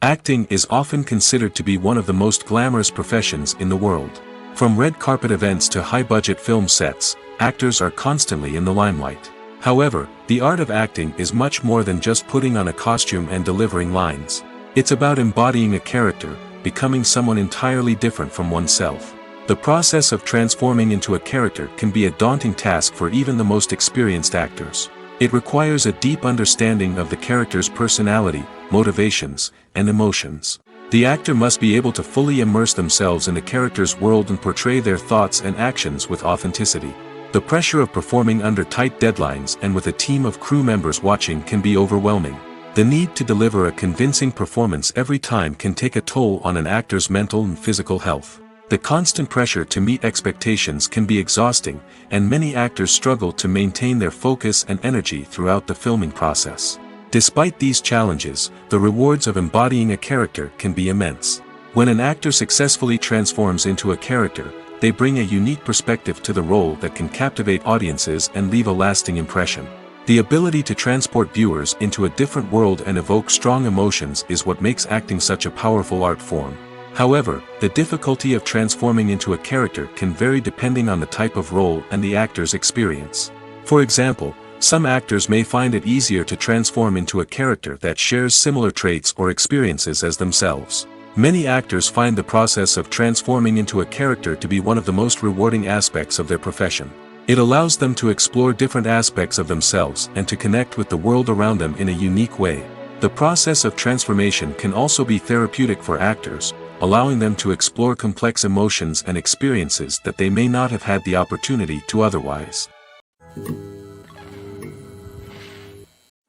Acting is often considered to be one of the most glamorous professions in the world. From red carpet events to high-budget film sets, actors are constantly in the limelight. However, the art of acting is much more than just putting on a costume and delivering lines. It's about embodying a character, becoming someone entirely different from oneself. The process of transforming into a character can be a daunting task for even the most experienced actors. It requires a deep understanding of the character's personality, motivations, and emotions. The actor must be able to fully immerse themselves in the character's world and portray their thoughts and actions with authenticity. The pressure of performing under tight deadlines and with a team of crew members watching can be overwhelming. The need to deliver a convincing performance every time can take a toll on an actor's mental and physical health. The constant pressure to meet expectations can be exhausting, and many actors struggle to maintain their focus and energy throughout the filming process. Despite these challenges, the rewards of embodying a character can be immense. When an actor successfully transforms into a character, they bring a unique perspective to the role that can captivate audiences and leave a lasting impression. The ability to transport viewers into a different world and evoke strong emotions is what makes acting such a powerful art form. However, the difficulty of transforming into a character can vary depending on the type of role and the actor's experience. For example, some actors may find it easier to transform into a character that shares similar traits or experiences as themselves. Many actors find the process of transforming into a character to be one of the most rewarding aspects of their profession. It allows them to explore different aspects of themselves and to connect with the world around them in a unique way. The process of transformation can also be therapeutic for actors, allowing them to explore complex emotions and experiences that they may not have had the opportunity to otherwise.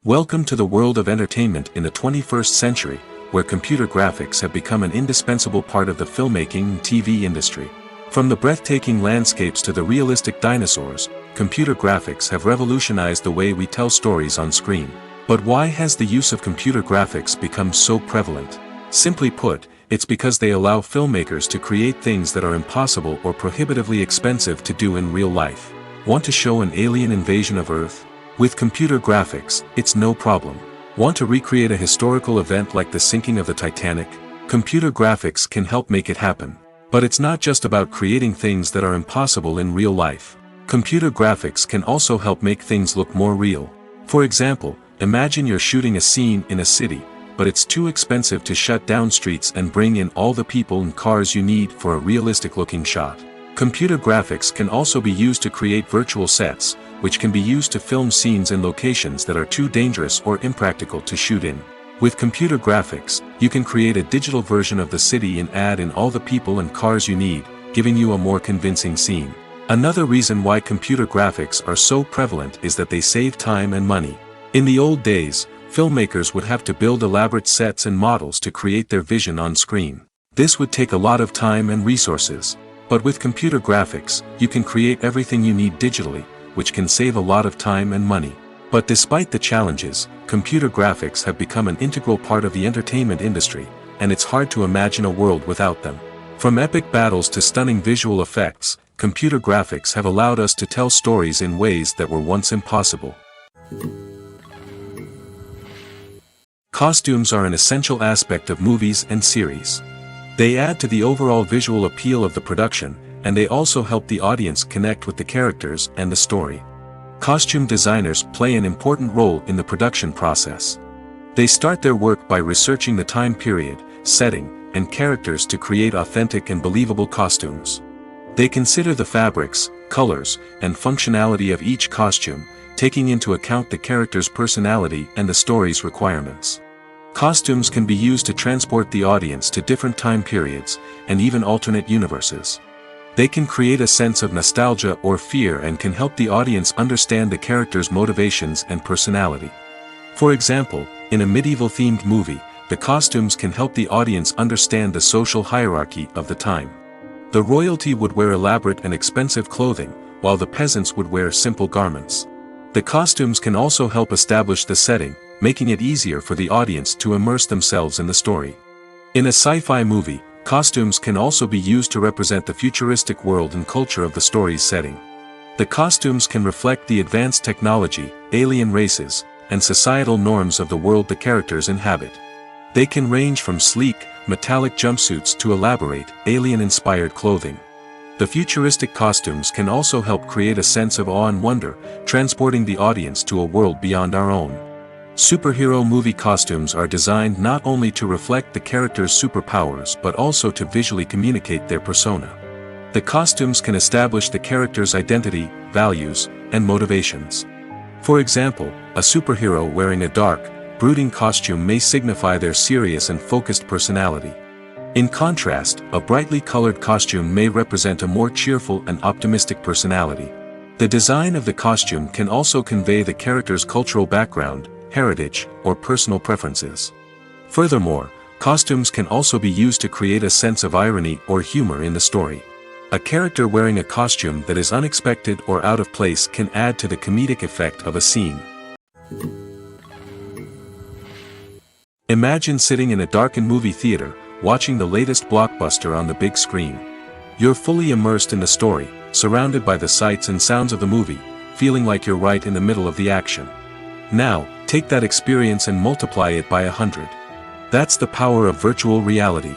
Welcome to the world of entertainment in the 21st century, where computer graphics have become an indispensable part of the filmmaking and TV industry. From the breathtaking landscapes to the realistic dinosaurs, computer graphics have revolutionized the way we tell stories on screen. But why has the use of computer graphics become so prevalent? Simply put, it's because they allow filmmakers to create things that are impossible or prohibitively expensive to do in real life. Want to show an alien invasion of Earth? With computer graphics, it's no problem. Want to recreate a historical event like the sinking of the Titanic? Computer graphics can help make it happen. But it's not just about creating things that are impossible in real life. Computer graphics can also help make things look more real. For example, imagine you're shooting a scene in a city, but it's too expensive to shut down streets and bring in all the people and cars you need for a realistic-looking shot. Computer graphics can also be used to create virtual sets, which can be used to film scenes in locations that are too dangerous or impractical to shoot in. With computer graphics, you can create a digital version of the city and add in all the people and cars you need, giving you a more convincing scene. Another reason why computer graphics are so prevalent is that they save time and money. In the old days, filmmakers would have to build elaborate sets and models to create their vision on screen. This would take a lot of time and resources. But with computer graphics, you can create everything you need digitally, which can save a lot of time and money. But despite the challenges, computer graphics have become an integral part of the entertainment industry, and it's hard to imagine a world without them. From epic battles to stunning visual effects, computer graphics have allowed us to tell stories in ways that were once impossible. Costumes are an essential aspect of movies and series. They add to the overall visual appeal of the production, and they also help the audience connect with the characters and the story. Costume designers play an important role in the production process. They start their work by researching the time period, setting, and characters to create authentic and believable costumes. They consider the fabrics, colors, and functionality of each costume, taking into account the character's personality and the story's requirements. Costumes can be used to transport the audience to different time periods, and even alternate universes. They can create a sense of nostalgia or fear and can help the audience understand the character's motivations and personality. For example, in a medieval-themed movie, the costumes can help the audience understand the social hierarchy of the time. The royalty would wear elaborate and expensive clothing, while the peasants would wear simple garments. The costumes can also help establish the setting, making it easier for the audience to immerse themselves in the story. In a sci-fi movie, costumes can also be used to represent the futuristic world and culture of the story's setting. The costumes can reflect the advanced technology, alien races, and societal norms of the world the characters inhabit. They can range from sleek, metallic jumpsuits to elaborate, alien-inspired clothing. The futuristic costumes can also help create a sense of awe and wonder, transporting the audience to a world beyond our own. Superhero movie costumes are designed not only to reflect the character's superpowers but also to visually communicate their persona. The costumes can establish the character's identity, values, and motivations. For example, a superhero wearing a dark, brooding costume may signify their serious and focused personality. In contrast, a brightly colored costume may represent a more cheerful and optimistic personality. The design of the costume can also convey the character's cultural background, heritage, or personal preferences. Furthermore, costumes can also be used to create a sense of irony or humor in the story. A character wearing a costume that is unexpected or out of place can add to the comedic effect of a scene. Imagine sitting in a darkened movie theater, watching the latest blockbuster on the big screen. You're fully immersed in the story, surrounded by the sights and sounds of the movie, feeling like you're right in the middle of the action. Now, take that experience and multiply it by 100. That's the power of virtual reality.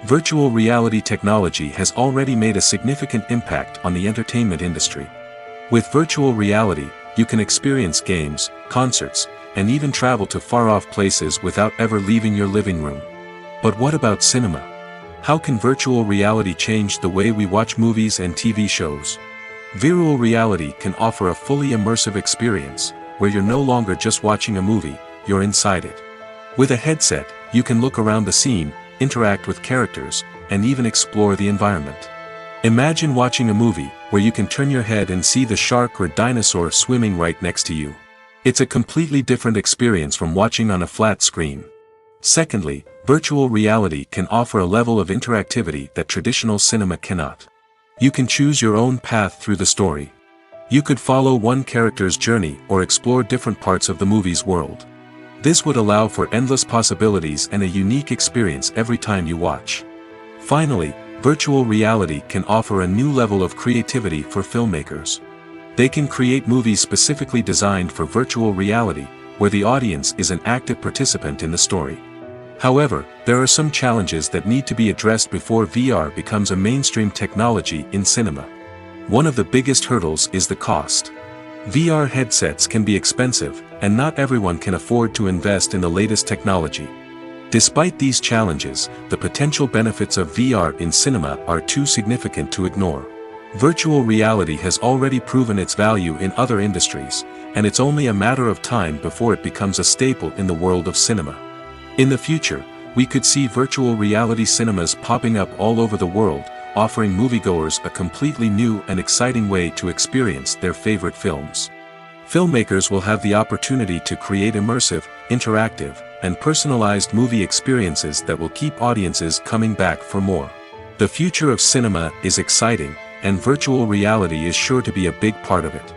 Virtual reality technology has already made a significant impact on the entertainment industry. With virtual reality, you can experience games, concerts, and even travel to far-off places without ever leaving your living room. But what about cinema? How can virtual reality change the way we watch movies and TV shows? Virtual reality can offer a fully immersive experience, where you're no longer just watching a movie, you're inside it. With a headset, you can look around the scene, interact with characters, and even explore the environment. Imagine watching a movie, where you can turn your head and see the shark or dinosaur swimming right next to you. It's a completely different experience from watching on a flat screen. Secondly, virtual reality can offer a level of interactivity that traditional cinema cannot. You can choose your own path through the story. You could follow one character's journey or explore different parts of the movie's world. This would allow for endless possibilities and a unique experience every time you watch. Finally, virtual reality can offer a new level of creativity for filmmakers. They can create movies specifically designed for virtual reality, where the audience is an active participant in the story. However, there are some challenges that need to be addressed before VR becomes a mainstream technology in cinema. One of the biggest hurdles is the cost. VR headsets can be expensive, and not everyone can afford to invest in the latest technology. Despite these challenges, the potential benefits of VR in cinema are too significant to ignore. Virtual reality has already proven its value in other industries, and it's only a matter of time before it becomes a staple in the world of cinema. In the future, we could see virtual reality cinemas popping up all over the world, offering moviegoers a completely new and exciting way to experience their favorite films. Filmmakers will have the opportunity to create immersive, interactive, and personalized movie experiences that will keep audiences coming back for more. The future of cinema is exciting, and virtual reality is sure to be a big part of it.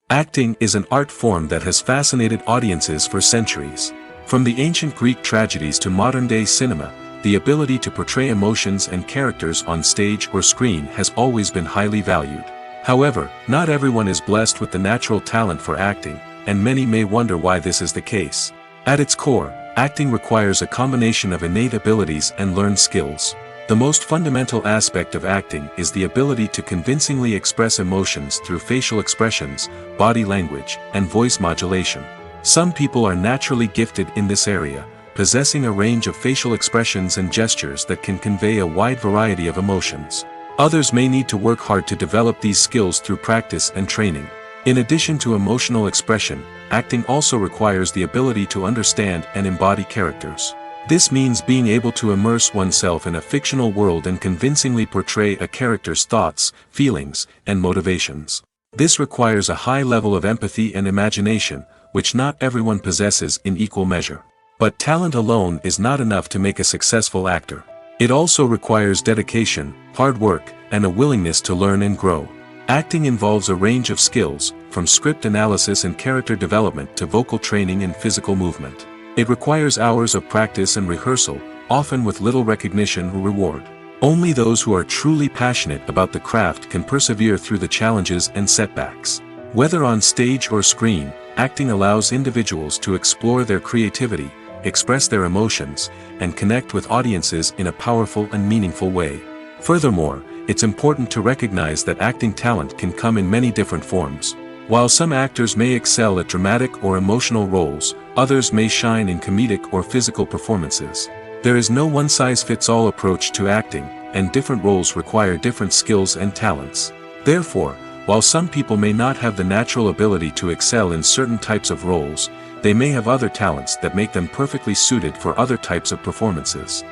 Acting is an art form that has fascinated audiences for centuries. From the ancient Greek tragedies to modern-day cinema, the ability to portray emotions and characters on stage or screen has always been highly valued. However, not everyone is blessed with the natural talent for acting, and many may wonder why this is the case. At its core, acting requires a combination of innate abilities and learned skills. The most fundamental aspect of acting is the ability to convincingly express emotions through facial expressions, body language, and voice modulation. Some people are naturally gifted in this area, possessing a range of facial expressions and gestures that can convey a wide variety of emotions. Others may need to work hard to develop these skills through practice and training. In addition to emotional expression, acting also requires the ability to understand and embody characters. This means being able to immerse oneself in a fictional world and convincingly portray a character's thoughts, feelings, and motivations. This requires a high level of empathy and imagination, which not everyone possesses in equal measure. But talent alone is not enough to make a successful actor. It also requires dedication, hard work, and a willingness to learn and grow. Acting involves a range of skills, from script analysis and character development to vocal training and physical movement. It requires hours of practice and rehearsal, often with little recognition or reward. Only those who are truly passionate about the craft can persevere through the challenges and setbacks. Whether on stage or screen, acting allows individuals to explore their creativity, express their emotions, and connect with audiences in a powerful and meaningful way. Furthermore, it's important to recognize that acting talent can come in many different forms. While some actors may excel at dramatic or emotional roles, others may shine in comedic or physical performances. There is no one-size-fits-all approach to acting, and different roles require different skills and talents. Therefore, while some people may not have the natural ability to excel in certain types of roles, they may have other talents that make them perfectly suited for other types of performances.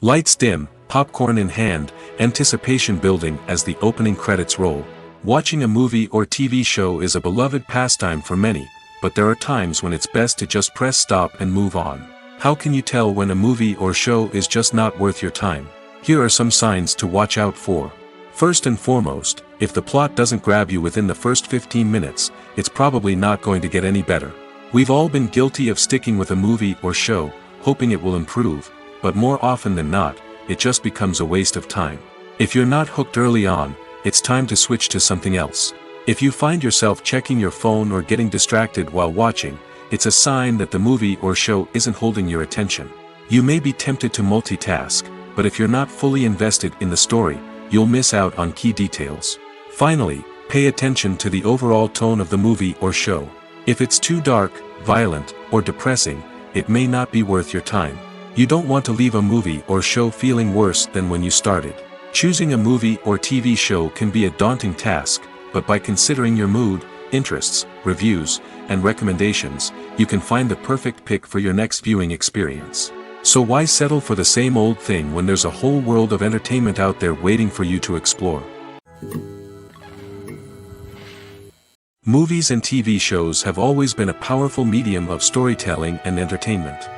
Lights dim, popcorn in hand, anticipation building as the opening credits roll. Watching a movie or TV show is a beloved pastime for many, but there are times when it's best to just press stop and move on. How can you tell when a movie or show is just not worth your time? Here are some signs to watch out for. First and foremost, if the plot doesn't grab you within the first 15 minutes, it's probably not going to get any better. We've all been guilty of sticking with a movie or show, hoping it will improve, but more often than not, it just becomes a waste of time. If you're not hooked early on, it's time to switch to something else. If you find yourself checking your phone or getting distracted while watching, it's a sign that the movie or show isn't holding your attention. You may be tempted to multitask, but if you're not fully invested in the story, you'll miss out on key details. Finally, pay attention to the overall tone of the movie or show. If it's too dark, violent, or depressing, it may not be worth your time. You don't want to leave a movie or show feeling worse than when you started. Choosing a movie or TV show can be a daunting task, but by considering your mood, interests, reviews, and recommendations, you can find the perfect pick for your next viewing experience. So why settle for the same old thing when there's a whole world of entertainment out there waiting for you to explore? Movies and TV shows have always been a powerful medium of storytelling and entertainment.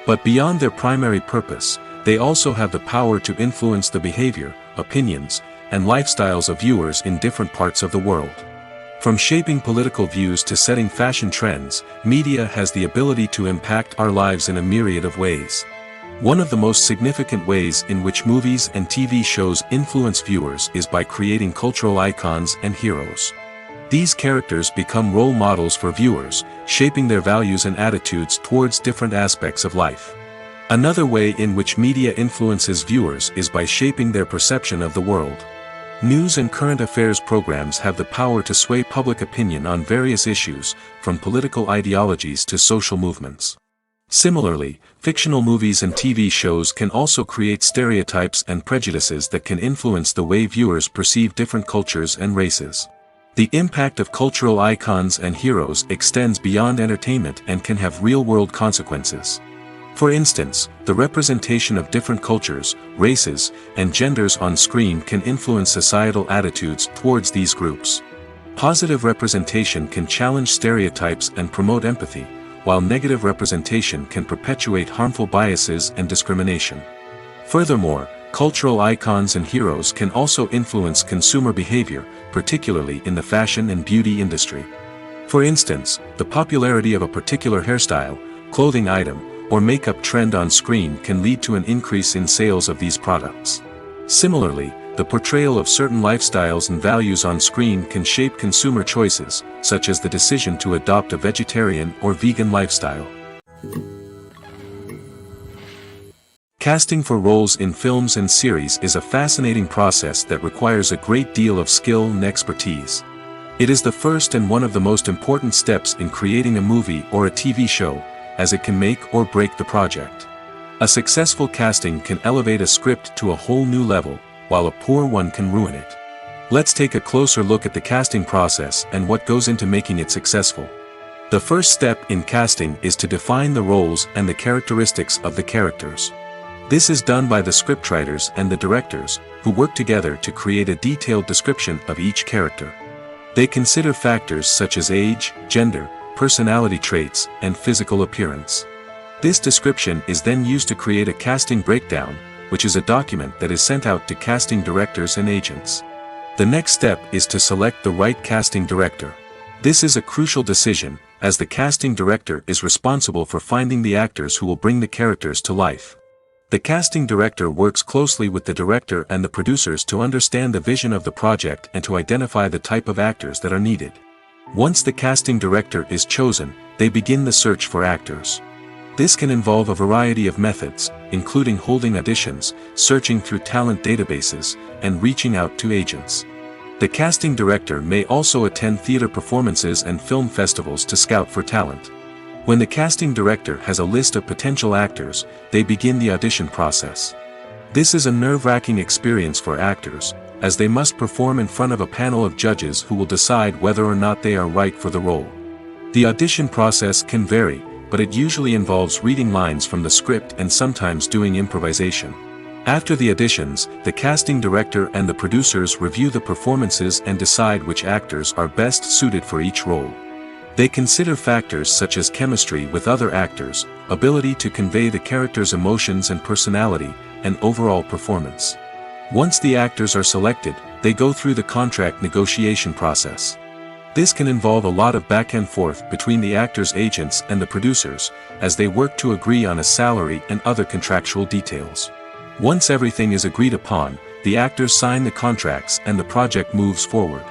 But beyond their primary purpose, they also have the power to influence the behavior, opinions, and lifestyles of viewers in different parts of the world. From shaping political views to setting fashion trends, media has the ability to impact our lives in a myriad of ways. One of the most significant ways in which movies and TV shows influence viewers is by creating cultural icons and heroes. These characters become role models for viewers, shaping their values and attitudes towards different aspects of life. Another way in which media influences viewers is by shaping their perception of the world. News and current affairs programs have the power to sway public opinion on various issues, from political ideologies to social movements. Similarly, fictional movies and TV shows can also create stereotypes and prejudices that can influence the way viewers perceive different cultures and races. The impact of cultural icons and heroes extends beyond entertainment and can have real-world consequences. For instance, the representation of different cultures, races, and genders on screen can influence societal attitudes towards these groups. Positive representation can challenge stereotypes and promote empathy, while negative representation can perpetuate harmful biases and discrimination. Furthermore, cultural icons and heroes can also influence consumer behavior, particularly in the fashion and beauty industry. For instance, the popularity of a particular hairstyle, clothing item, or makeup trend on screen can lead to an increase in sales of these products. Similarly, the portrayal of certain lifestyles and values on screen can shape consumer choices, such as the decision to adopt a vegetarian or vegan lifestyle. Casting for roles in films and series is a fascinating process that requires a great deal of skill and expertise. It is the first and one of the most important steps in creating a movie or a TV show, as it can make or break the project. A successful casting can elevate a script to a whole new level, while a poor one can ruin it. Let's take a closer look at the casting process and what goes into making it successful. The first step in casting is to define the roles and the characteristics of the characters. This is done by the scriptwriters and the directors, who work together to create a detailed description of each character. They consider factors such as age, gender, personality traits, and physical appearance. This description is then used to create a casting breakdown, which is a document that is sent out to casting directors and agents. The next step is to select the right casting director. This is a crucial decision, as the casting director is responsible for finding the actors who will bring the characters to life. The casting director works closely with the director and the producers to understand the vision of the project and to identify the type of actors that are needed. Once the casting director is chosen, they begin the search for actors. This can involve a variety of methods, including holding auditions, searching through talent databases, and reaching out to agents. The casting director may also attend theater performances and film festivals to scout for talent. When the casting director has a list of potential actors, they begin the audition process. This is a nerve-wracking experience for actors, as they must perform in front of a panel of judges who will decide whether or not they are right for the role. The audition process can vary, but it usually involves reading lines from the script and sometimes doing improvisation. After the auditions, the casting director and the producers review the performances and decide which actors are best suited for each role. They consider factors such as chemistry with other actors, ability to convey the character's emotions and personality, and overall performance. Once the actors are selected, they go through the contract negotiation process. This can involve a lot of back and forth between the actors' agents and the producers, as they work to agree on a salary and other contractual details. Once everything is agreed upon, the actors sign the contracts and the project moves forward.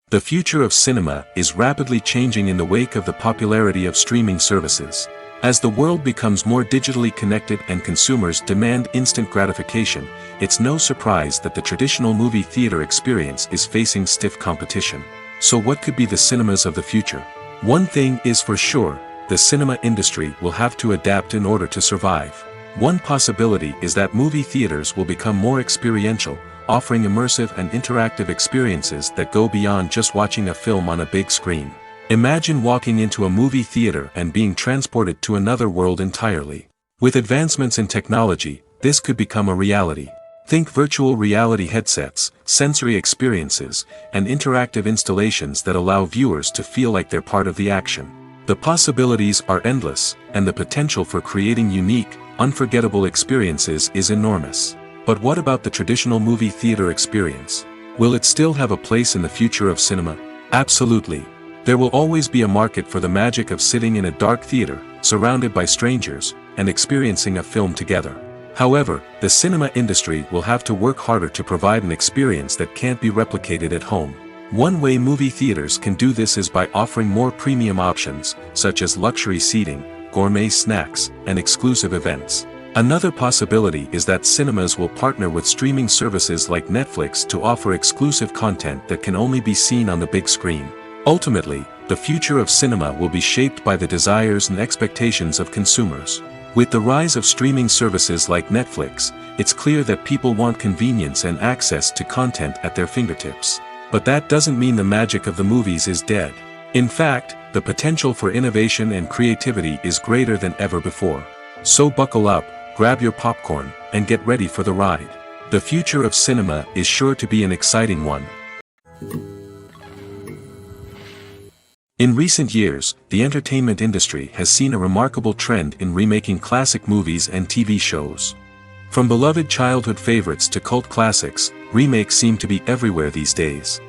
The future of cinema is rapidly changing in the wake of the popularity of streaming services. As the world becomes more digitally connected and consumers demand instant gratification, it's no surprise that the traditional movie theater experience is facing stiff competition. So what could be the cinemas of the future? One thing is for sure, the cinema industry will have to adapt in order to survive. One possibility is that movie theaters will become more experiential, offering immersive and interactive experiences that go beyond just watching a film on a big screen. Imagine walking into a movie theater and being transported to another world entirely. With advancements in technology, this could become a reality. Think virtual reality headsets, sensory experiences, and interactive installations that allow viewers to feel like they're part of the action. The possibilities are endless, and the potential for creating unique, unforgettable experiences is enormous. But what about the traditional movie theater experience? Will it still have a place in the future of cinema? Absolutely. There will always be a market for the magic of sitting in a dark theater, surrounded by strangers, and experiencing a film together. However, the cinema industry will have to work harder to provide an experience that can't be replicated at home. One way movie theaters can do this is by offering more premium options, such as luxury seating, gourmet snacks, and exclusive events. Another possibility is that cinemas will partner with streaming services like Netflix to offer exclusive content that can only be seen on the big screen. Ultimately, the future of cinema will be shaped by the desires and expectations of consumers. With the rise of streaming services like Netflix, it's clear that people want convenience and access to content at their fingertips. But that doesn't mean the magic of the movies is dead. In fact, the potential for innovation and creativity is greater than ever before. So buckle up, grab your popcorn, and get ready for the ride. The future of cinema is sure to be an exciting one. In recent years, the entertainment industry has seen a remarkable trend in remaking classic movies and TV shows. From beloved childhood favorites to cult classics, remakes seem to be everywhere these days.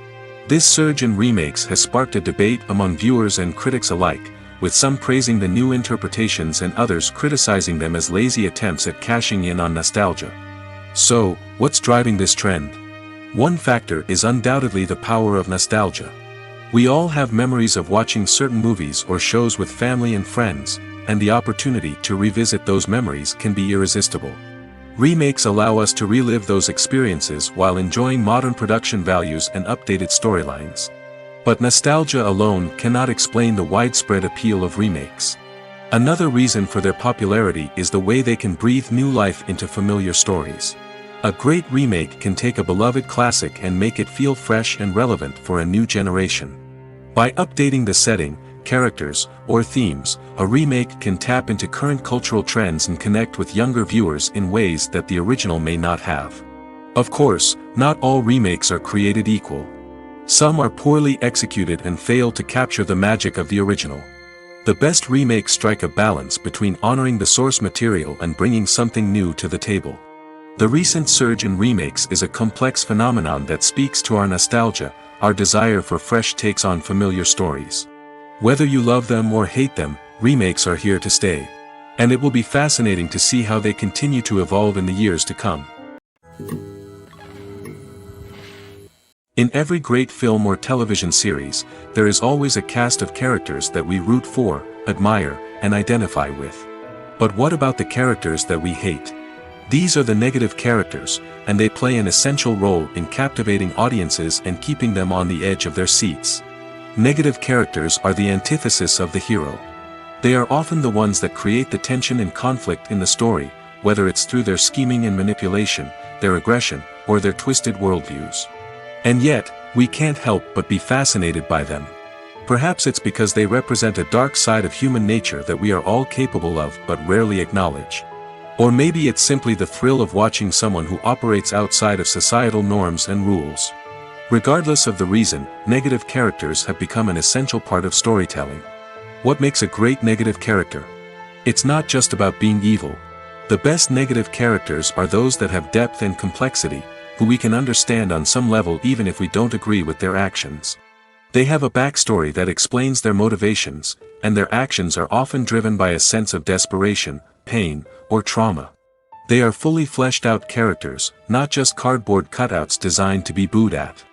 This surge in remakes has sparked a debate among viewers and critics alike, with some praising the new interpretations and others criticizing them as lazy attempts at cashing in on nostalgia. So, what's driving this trend? One factor is undoubtedly the power of nostalgia. We all have memories of watching certain movies or shows with family and friends, and the opportunity to revisit those memories can be irresistible. Remakes allow us to relive those experiences while enjoying modern production values and updated storylines. But nostalgia alone cannot explain the widespread appeal of remakes. Another reason for their popularity is the way they can breathe new life into familiar stories. A great remake can take a beloved classic and make it feel fresh and relevant for a new generation. By updating the setting, characters, or themes, a remake can tap into current cultural trends and connect with younger viewers in ways that the original may not have. Of course, not all remakes are created equal. Some are poorly executed and fail to capture the magic of the original. The best remakes strike a balance between honoring the source material and bringing something new to the table. The recent surge in remakes is a complex phenomenon that speaks to our nostalgia, our desire for fresh takes on familiar stories. Whether you love them or hate them, remakes are here to stay. And it will be fascinating to see how they continue to evolve in the years to come. In every great film or television series, there is always a cast of characters that we root for, admire, and identify with. But what about the characters that we hate? These are the negative characters, and they play an essential role in captivating audiences and keeping them on the edge of their seats. Negative characters are the antithesis of the hero. They are often the ones that create the tension and conflict in the story, whether it's through their scheming and manipulation, their aggression, or their twisted worldviews. And yet, we can't help but be fascinated by them. Perhaps it's because they represent a dark side of human nature that we are all capable of but rarely acknowledge. Or maybe it's simply the thrill of watching someone who operates outside of societal norms and rules. Regardless of the reason, negative characters have become an essential part of storytelling. What makes a great negative character? It's not just about being evil. The best negative characters are those that have depth and complexity, who we can understand on some level even if we don't agree with their actions. They have a backstory that explains their motivations, and their actions are often driven by a sense of desperation, pain, or trauma. They are fully fleshed out characters, not just cardboard cutouts designed to be booed at.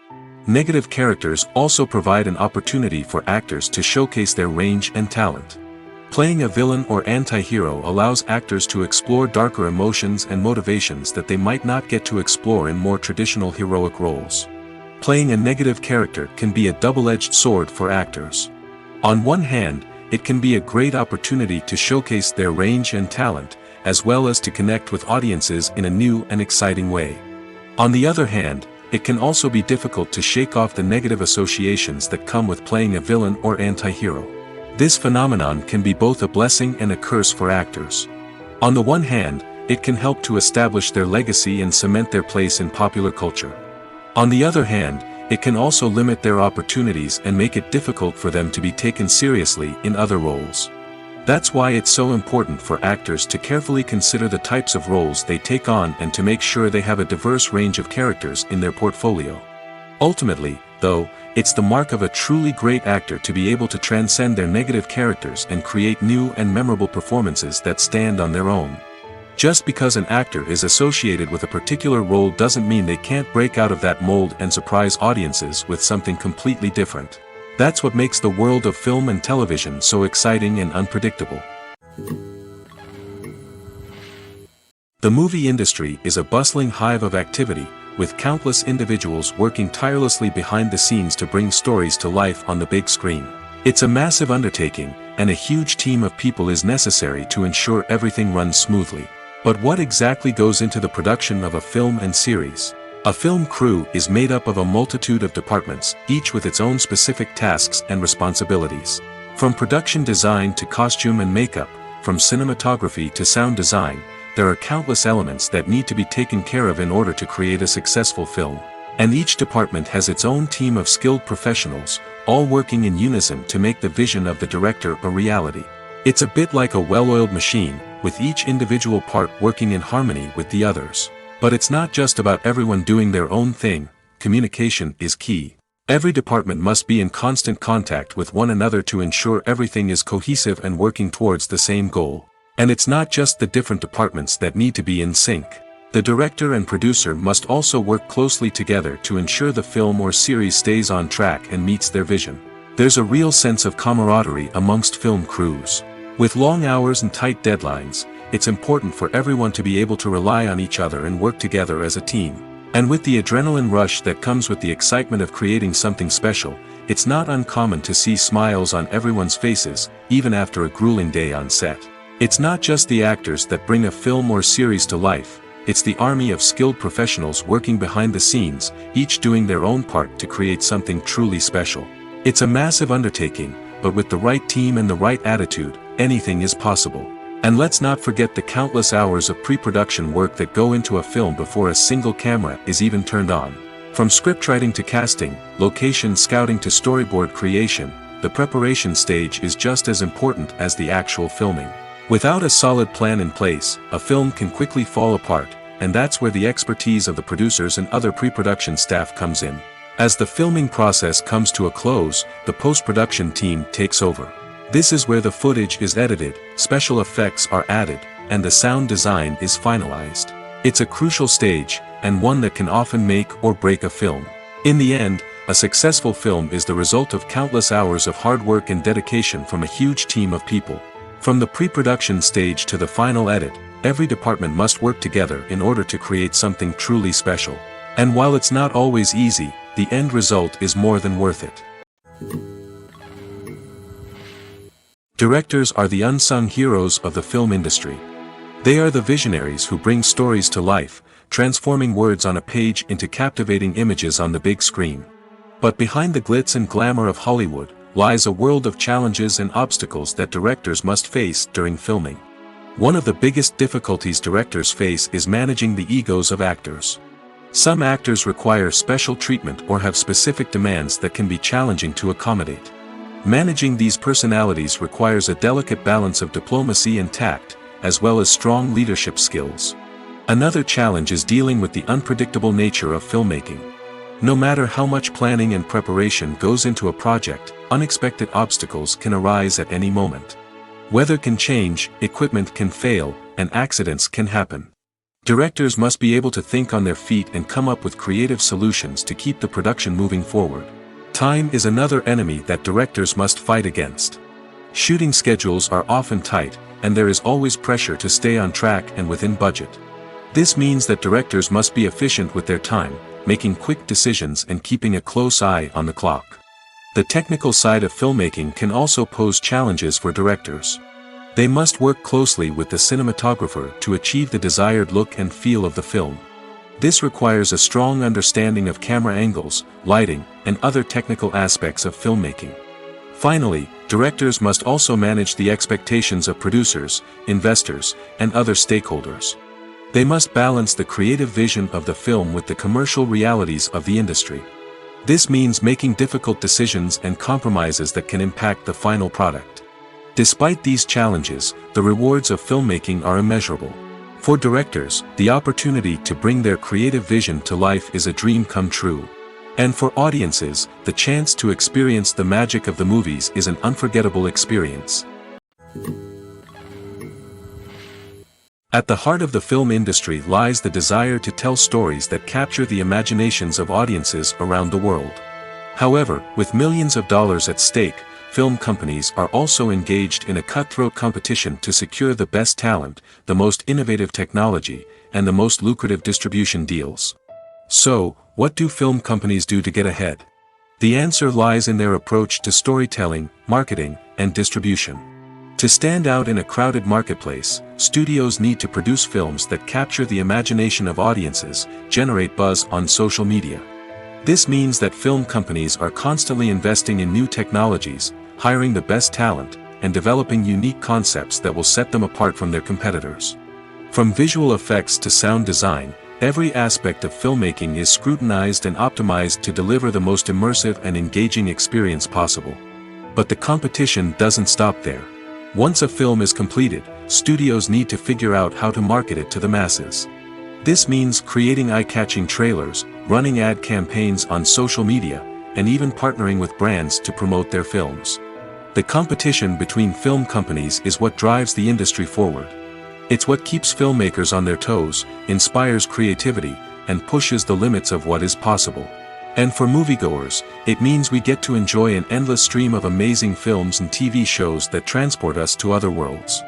Negative characters also provide an opportunity for actors to showcase their range and talent. Playing a villain or anti-hero allows actors to explore darker emotions and motivations that they might not get to explore in more traditional heroic roles. Playing a negative character can be a double-edged sword for actors. On one hand, it can be a great opportunity to showcase their range and talent, as well as to connect with audiences in a new and exciting way. On the other hand, it can also be difficult to shake off the negative associations that come with playing a villain or anti-hero. This phenomenon can be both a blessing and a curse for actors. On the one hand, it can help to establish their legacy and cement their place in popular culture. On the other hand, it can also limit their opportunities and make it difficult for them to be taken seriously in other roles. That's why it's so important for actors to carefully consider the types of roles they take on and to make sure they have a diverse range of characters in their portfolio. Ultimately, though, it's the mark of a truly great actor to be able to transcend their negative characters and create new and memorable performances that stand on their own. Just because an actor is associated with a particular role doesn't mean they can't break out of that mold and surprise audiences with something completely different. That's what makes the world of film and television so exciting and unpredictable. The movie industry is a bustling hive of activity, with countless individuals working tirelessly behind the scenes to bring stories to life on the big screen. It's a massive undertaking, and a huge team of people is necessary to ensure everything runs smoothly. But what exactly goes into the production of a film and series? A film crew is made up of a multitude of departments, each with its own specific tasks and responsibilities. From production design to costume and makeup, from cinematography to sound design, there are countless elements that need to be taken care of in order to create a successful film. And each department has its own team of skilled professionals, all working in unison to make the vision of the director a reality. It's a bit like a well-oiled machine, with each individual part working in harmony with the others. But it's not just about everyone doing their own thing. Communication is key. Every department must be in constant contact with one another to ensure everything is cohesive and working towards the same goal. And it's not just the different departments that need to be in sync. The director and producer must also work closely together to ensure the film or series stays on track and meets their vision. There's a real sense of camaraderie amongst film crews. With long hours and tight deadlines, it's important for everyone to be able to rely on each other and work together as a team. And with the adrenaline rush that comes with the excitement of creating something special, it's not uncommon to see smiles on everyone's faces, even after a grueling day on set. It's not just the actors that bring a film or series to life, it's the army of skilled professionals working behind the scenes, each doing their own part to create something truly special. It's a massive undertaking, but with the right team and the right attitude, anything is possible. And let's not forget the countless hours of pre-production work that go into a film before a single camera is even turned on. From scriptwriting to casting, location scouting to storyboard creation, the preparation stage is just as important as the actual filming. Without a solid plan in place, a film can quickly fall apart, and that's where the expertise of the producers and other pre-production staff comes in. As the filming process comes to a close, the post-production team takes over. This is where the footage is edited, special effects are added, and the sound design is finalized. It's a crucial stage, and one that can often make or break a film. In the end, a successful film is the result of countless hours of hard work and dedication from a huge team of people. From the pre-production stage to the final edit, every department must work together in order to create something truly special. And while it's not always easy, the end result is more than worth it. Directors are the unsung heroes of the film industry. They are the visionaries who bring stories to life, transforming words on a page into captivating images on the big screen. But behind the glitz and glamour of Hollywood, lies a world of challenges and obstacles that directors must face during filming. One of the biggest difficulties directors face is managing the egos of actors. Some actors require special treatment or have specific demands that can be challenging to accommodate. Managing these personalities requires a delicate balance of diplomacy and tact, as well as strong leadership skills. Another challenge is dealing with the unpredictable nature of filmmaking. No matter how much planning and preparation goes into a project, unexpected obstacles can arise at any moment. Weather can change, equipment can fail, and accidents can happen. Directors must be able to think on their feet and come up with creative solutions to keep the production moving forward. Time is another enemy that directors must fight against. Shooting schedules are often tight, and there is always pressure to stay on track and within budget. This means that directors must be efficient with their time, making quick decisions and keeping a close eye on the clock. The technical side of filmmaking can also pose challenges for directors. They must work closely with the cinematographer to achieve the desired look and feel of the film. This requires a strong understanding of camera angles, lighting, and other technical aspects of filmmaking. Finally, directors must also manage the expectations of producers, investors, and other stakeholders. They must balance the creative vision of the film with the commercial realities of the industry. This means making difficult decisions and compromises that can impact the final product. Despite these challenges, the rewards of filmmaking are immeasurable. For directors, the opportunity to bring their creative vision to life is a dream come true. And for audiences, the chance to experience the magic of the movies is an unforgettable experience. At the heart of the film industry lies the desire to tell stories that capture the imaginations of audiences around the world. However, with millions of dollars at stake, film companies are also engaged in a cutthroat competition to secure the best talent, the most innovative technology, and the most lucrative distribution deals. So, what do film companies do to get ahead? The answer lies in their approach to storytelling, marketing, and distribution. To stand out in a crowded marketplace, studios need to produce films that capture the imagination of audiences, generate buzz on social media. This means that film companies are constantly investing in new technologies, hiring the best talent, and developing unique concepts that will set them apart from their competitors. From visual effects to sound design, every aspect of filmmaking is scrutinized and optimized to deliver the most immersive and engaging experience possible. But the competition doesn't stop there. Once a film is completed, studios need to figure out how to market it to the masses. This means creating eye-catching trailers, running ad campaigns on social media, and even partnering with brands to promote their films. The competition between film companies is what drives the industry forward. It's what keeps filmmakers on their toes, inspires creativity, and pushes the limits of what is possible. And for moviegoers, it means we get to enjoy an endless stream of amazing films and TV shows that transport us to other worlds.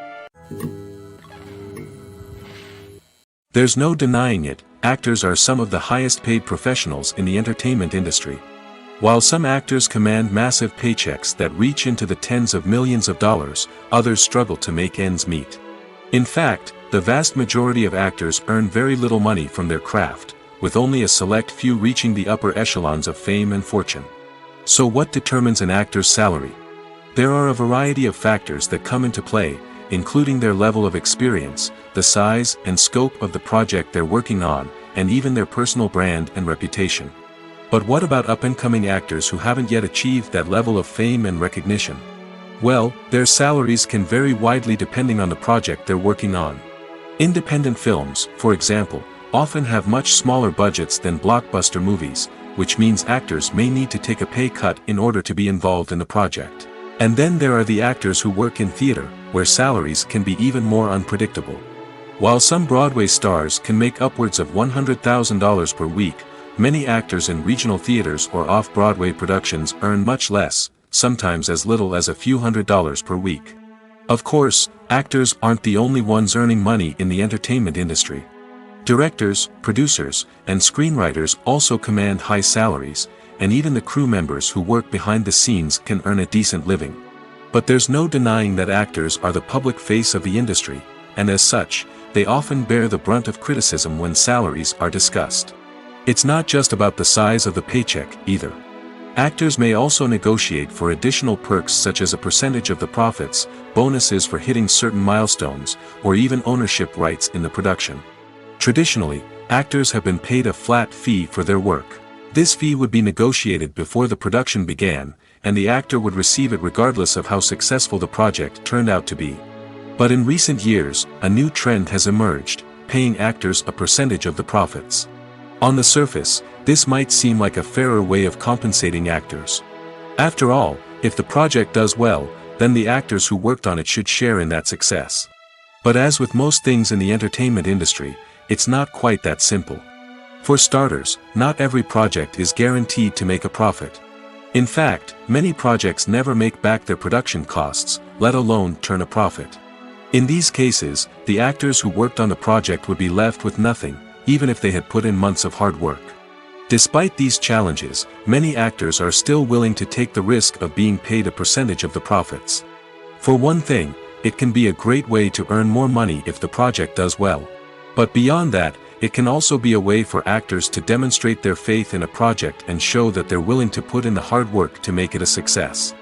There's no denying it, actors are some of the highest paid professionals in the entertainment industry. While some actors command massive paychecks that reach into the tens of millions of dollars, others struggle to make ends meet. In fact, the vast majority of actors earn very little money from their craft, with only a select few reaching the upper echelons of fame and fortune. So what determines an actor's salary? There are a variety of factors that come into play, including their level of experience, the size and scope of the project they're working on, and even their personal brand and reputation. But what about up-and-coming actors who haven't yet achieved that level of fame and recognition? Well, their salaries can vary widely depending on the project they're working on. Independent films, for example, often have much smaller budgets than blockbuster movies, which means actors may need to take a pay cut in order to be involved in the project. And then there are the actors who work in theater, where salaries can be even more unpredictable. While some Broadway stars can make upwards of $100,000 per week, many actors in regional theaters or off-Broadway productions earn much less, sometimes as little as a few $100s per week. Of course, actors aren't the only ones earning money in the entertainment industry. Directors, producers, and screenwriters also command high salaries, and even the crew members who work behind the scenes can earn a decent living. But there's no denying that actors are the public face of the industry, and as such, they often bear the brunt of criticism when salaries are discussed. It's not just about the size of the paycheck, either. Actors may also negotiate for additional perks such as a percentage of the profits, bonuses for hitting certain milestones, or even ownership rights in the production. Traditionally, actors have been paid a flat fee for their work. This fee would be negotiated before the production began, and the actor would receive it regardless of how successful the project turned out to be. But in recent years, a new trend has emerged, paying actors a percentage of the profits. On the surface, this might seem like a fairer way of compensating actors. After all, if the project does well, then the actors who worked on it should share in that success. But as with most things in the entertainment industry, it's not quite that simple. For starters, not every project is guaranteed to make a profit. In fact, many projects never make back their production costs, let alone turn a profit. In these cases, the actors who worked on the project would be left with nothing, even if they had put in months of hard work. Despite these challenges, many actors are still willing to take the risk of being paid a percentage of the profits. For one thing, it can be a great way to earn more money if the project does well. But beyond that, it can also be a way for actors to demonstrate their faith in a project and show that they're willing to put in the hard work to make it a success.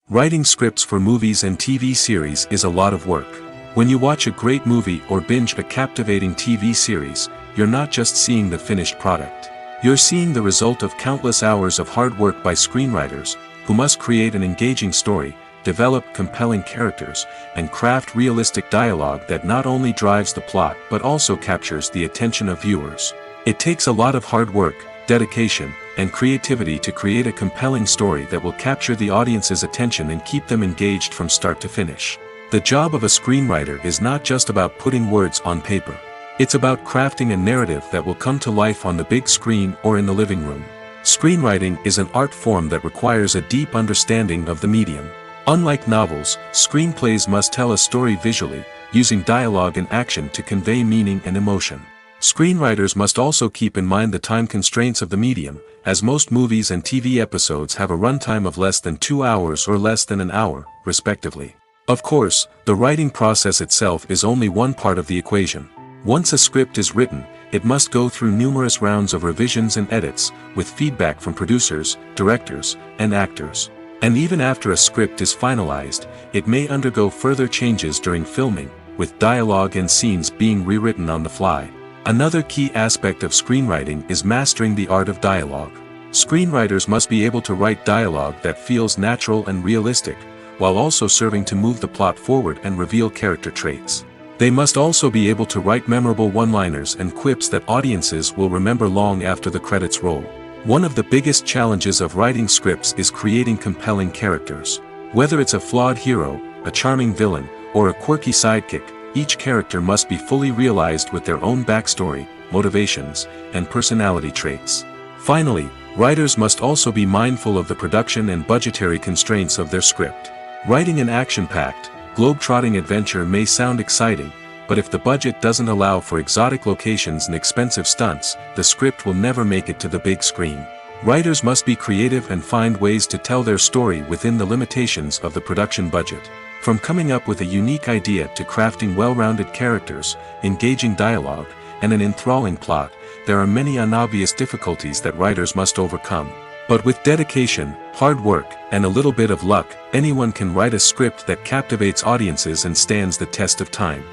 Writing scripts for movies and TV series is a lot of work. When you watch a great movie or binge a captivating TV series, you're not just seeing the finished product. You're seeing the result of countless hours of hard work by screenwriters, who must create an engaging story, develop compelling characters, and craft realistic dialogue that not only drives the plot but also captures the attention of viewers. It takes a lot of hard work, dedication, and creativity to create a compelling story that will capture the audience's attention and keep them engaged from start to finish. The job of a screenwriter is not just about putting words on paper. It's about crafting a narrative that will come to life on the big screen or in the living room. Screenwriting is an art form that requires a deep understanding of the medium. Unlike novels, screenplays must tell a story visually, using dialogue and action to convey meaning and emotion. Screenwriters must also keep in mind the time constraints of the medium, as most movies and TV episodes have a runtime of less than 2 hours or less than an hour, respectively. Of course, the writing process itself is only one part of the equation. Once a script is written, it must go through numerous rounds of revisions and edits, with feedback from producers, directors, and actors. And even after a script is finalized, it may undergo further changes during filming, with dialogue and scenes being rewritten on the fly. Another key aspect of screenwriting is mastering the art of dialogue. Screenwriters must be able to write dialogue that feels natural and realistic, while also serving to move the plot forward and reveal character traits. They must also be able to write memorable one-liners and quips that audiences will remember long after the credits roll. One of the biggest challenges of writing scripts is creating compelling characters. Whether it's a flawed hero, a charming villain, or a quirky sidekick, each character must be fully realized with their own backstory, motivations, and personality traits. Finally, writers must also be mindful of the production and budgetary constraints of their script. Writing an action-packed, globe-trotting adventure may sound exciting, but if the budget doesn't allow for exotic locations and expensive stunts, the script will never make it to the big screen. Writers must be creative and find ways to tell their story within the limitations of the production budget. From coming up with a unique idea to crafting well-rounded characters, engaging dialogue, and an enthralling plot, there are many unobvious difficulties that writers must overcome. But with dedication, hard work, and a little bit of luck, anyone can write a script that captivates audiences and stands the test of time.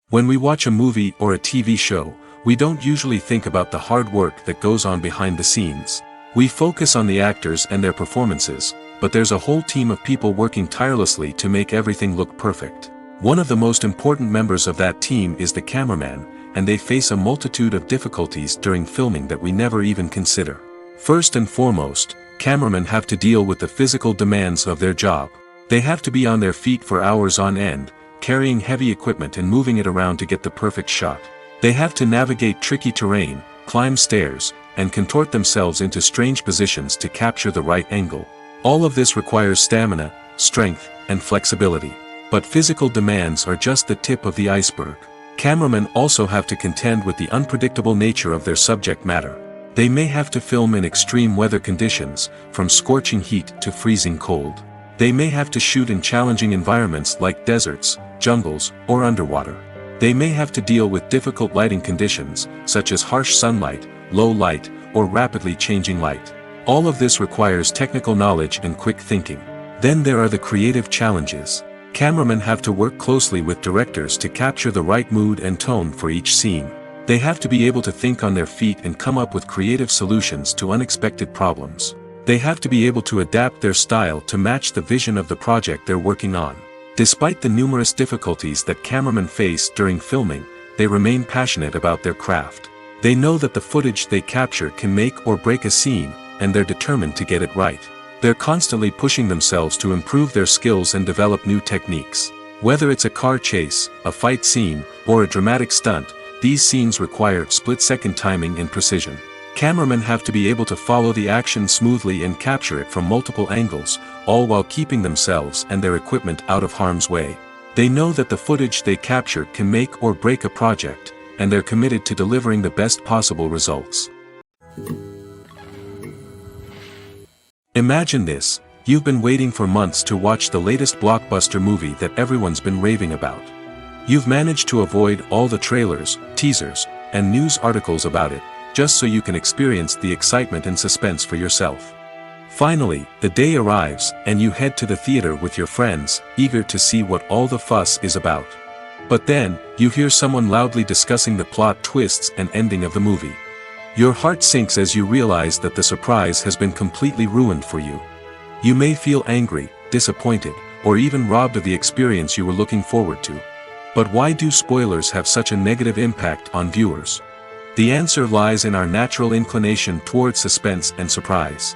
When we watch a movie or a TV show, we don't usually think about the hard work that goes on behind the scenes. We focus on the actors and their performances, but there's a whole team of people working tirelessly to make everything look perfect. One of the most important members of that team is the cameraman, and they face a multitude of difficulties during filming that we never even consider. First and foremost, cameramen have to deal with the physical demands of their job. They have to be on their feet for hours on end, carrying heavy equipment and moving it around to get the perfect shot. They have to navigate tricky terrain, climb stairs, and contort themselves into strange positions to capture the right angle. All of this requires stamina, strength, and flexibility. But physical demands are just the tip of the iceberg. Cameramen also have to contend with the unpredictable nature of their subject matter. They may have to film in extreme weather conditions, from scorching heat to freezing cold. They may have to shoot in challenging environments like deserts, jungles, or underwater. They may have to deal with difficult lighting conditions, such as harsh sunlight, low light, or rapidly changing light. All of this requires technical knowledge and quick thinking. Then there are the creative challenges. Cameramen have to work closely with directors to capture the right mood and tone for each scene. They have to be able to think on their feet and come up with creative solutions to unexpected problems. They have to be able to adapt their style to match the vision of the project they're working on. Despite the numerous difficulties that cameramen face during filming, they remain passionate about their craft. They know that the footage they capture can make or break a scene, and they're determined to get it right. They're constantly pushing themselves to improve their skills and develop new techniques. Whether it's a car chase, a fight scene, or a dramatic stunt, these scenes require split-second timing and precision. Cameramen have to be able to follow the action smoothly and capture it from multiple angles, all while keeping themselves and their equipment out of harm's way. They know that the footage they capture can make or break a project, and they're committed to delivering the best possible results. Imagine this: you've been waiting for months to watch the latest blockbuster movie that everyone's been raving about. You've managed to avoid all the trailers, teasers, and news articles about it, just so you can experience the excitement and suspense for yourself. Finally, the day arrives, and you head to the theater with your friends, eager to see what all the fuss is about. But then, you hear someone loudly discussing the plot twists and ending of the movie. Your heart sinks as you realize that the surprise has been completely ruined for you. You may feel angry, disappointed, or even robbed of the experience you were looking forward to. But why do spoilers have such a negative impact on viewers? The answer lies in our natural inclination toward suspense and surprise.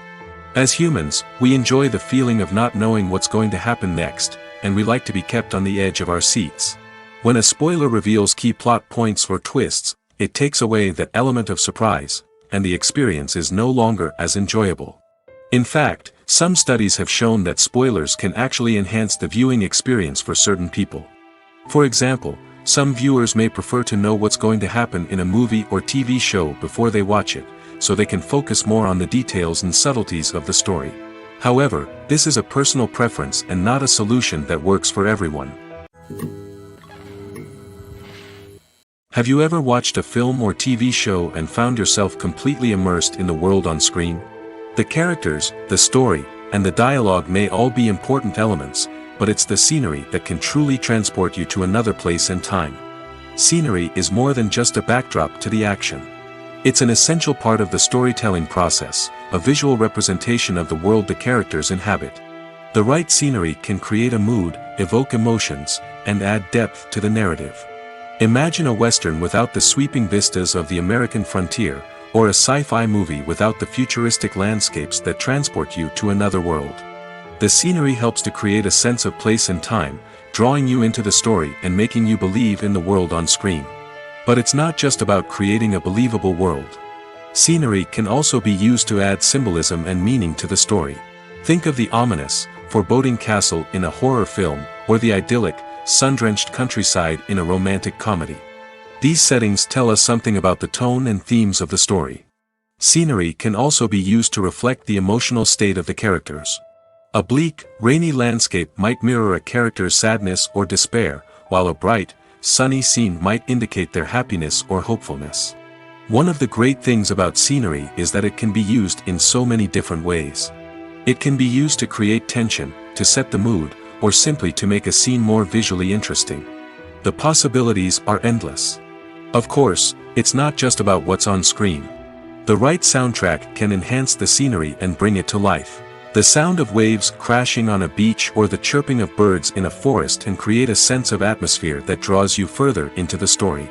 As humans, we enjoy the feeling of not knowing what's going to happen next, and we like to be kept on the edge of our seats. When a spoiler reveals key plot points or twists, it takes away that element of surprise, and the experience is no longer as enjoyable. In fact, some studies have shown that spoilers can actually enhance the viewing experience for certain people. For example, some viewers may prefer to know what's going to happen in a movie or TV show before they watch it, so they can focus more on the details and subtleties of the story. However, this is a personal preference and not a solution that works for everyone. Have you ever watched a film or TV show and found yourself completely immersed in the world on screen? The characters, the story, and the dialogue may all be important elements, but it's the scenery that can truly transport you to another place and time. Scenery is more than just a backdrop to the action. It's an essential part of the storytelling process, a visual representation of the world the characters inhabit. The right scenery can create a mood, evoke emotions, and add depth to the narrative. Imagine a Western without the sweeping vistas of the American frontier, or a sci-fi movie without the futuristic landscapes that transport you to another world. The scenery helps to create a sense of place and time, drawing you into the story and making you believe in the world on screen. But it's not just about creating a believable world. Scenery can also be used to add symbolism and meaning to the story. Think of the ominous, foreboding castle in a horror film, or the idyllic, sun-drenched countryside in a romantic comedy. These settings tell us something about the tone and themes of the story. Scenery can also be used to reflect the emotional state of the characters. A bleak, rainy landscape might mirror a character's sadness or despair, while a bright, sunny scene might indicate their happiness or hopefulness. One of the great things about scenery is that it can be used in so many different ways. It can be used to create tension, to set the mood, or simply to make a scene more visually interesting. The possibilities are endless. Of course, it's not just about what's on screen. The right soundtrack can enhance the scenery and bring it to life. The sound of waves crashing on a beach or the chirping of birds in a forest can create a sense of atmosphere that draws you further into the story.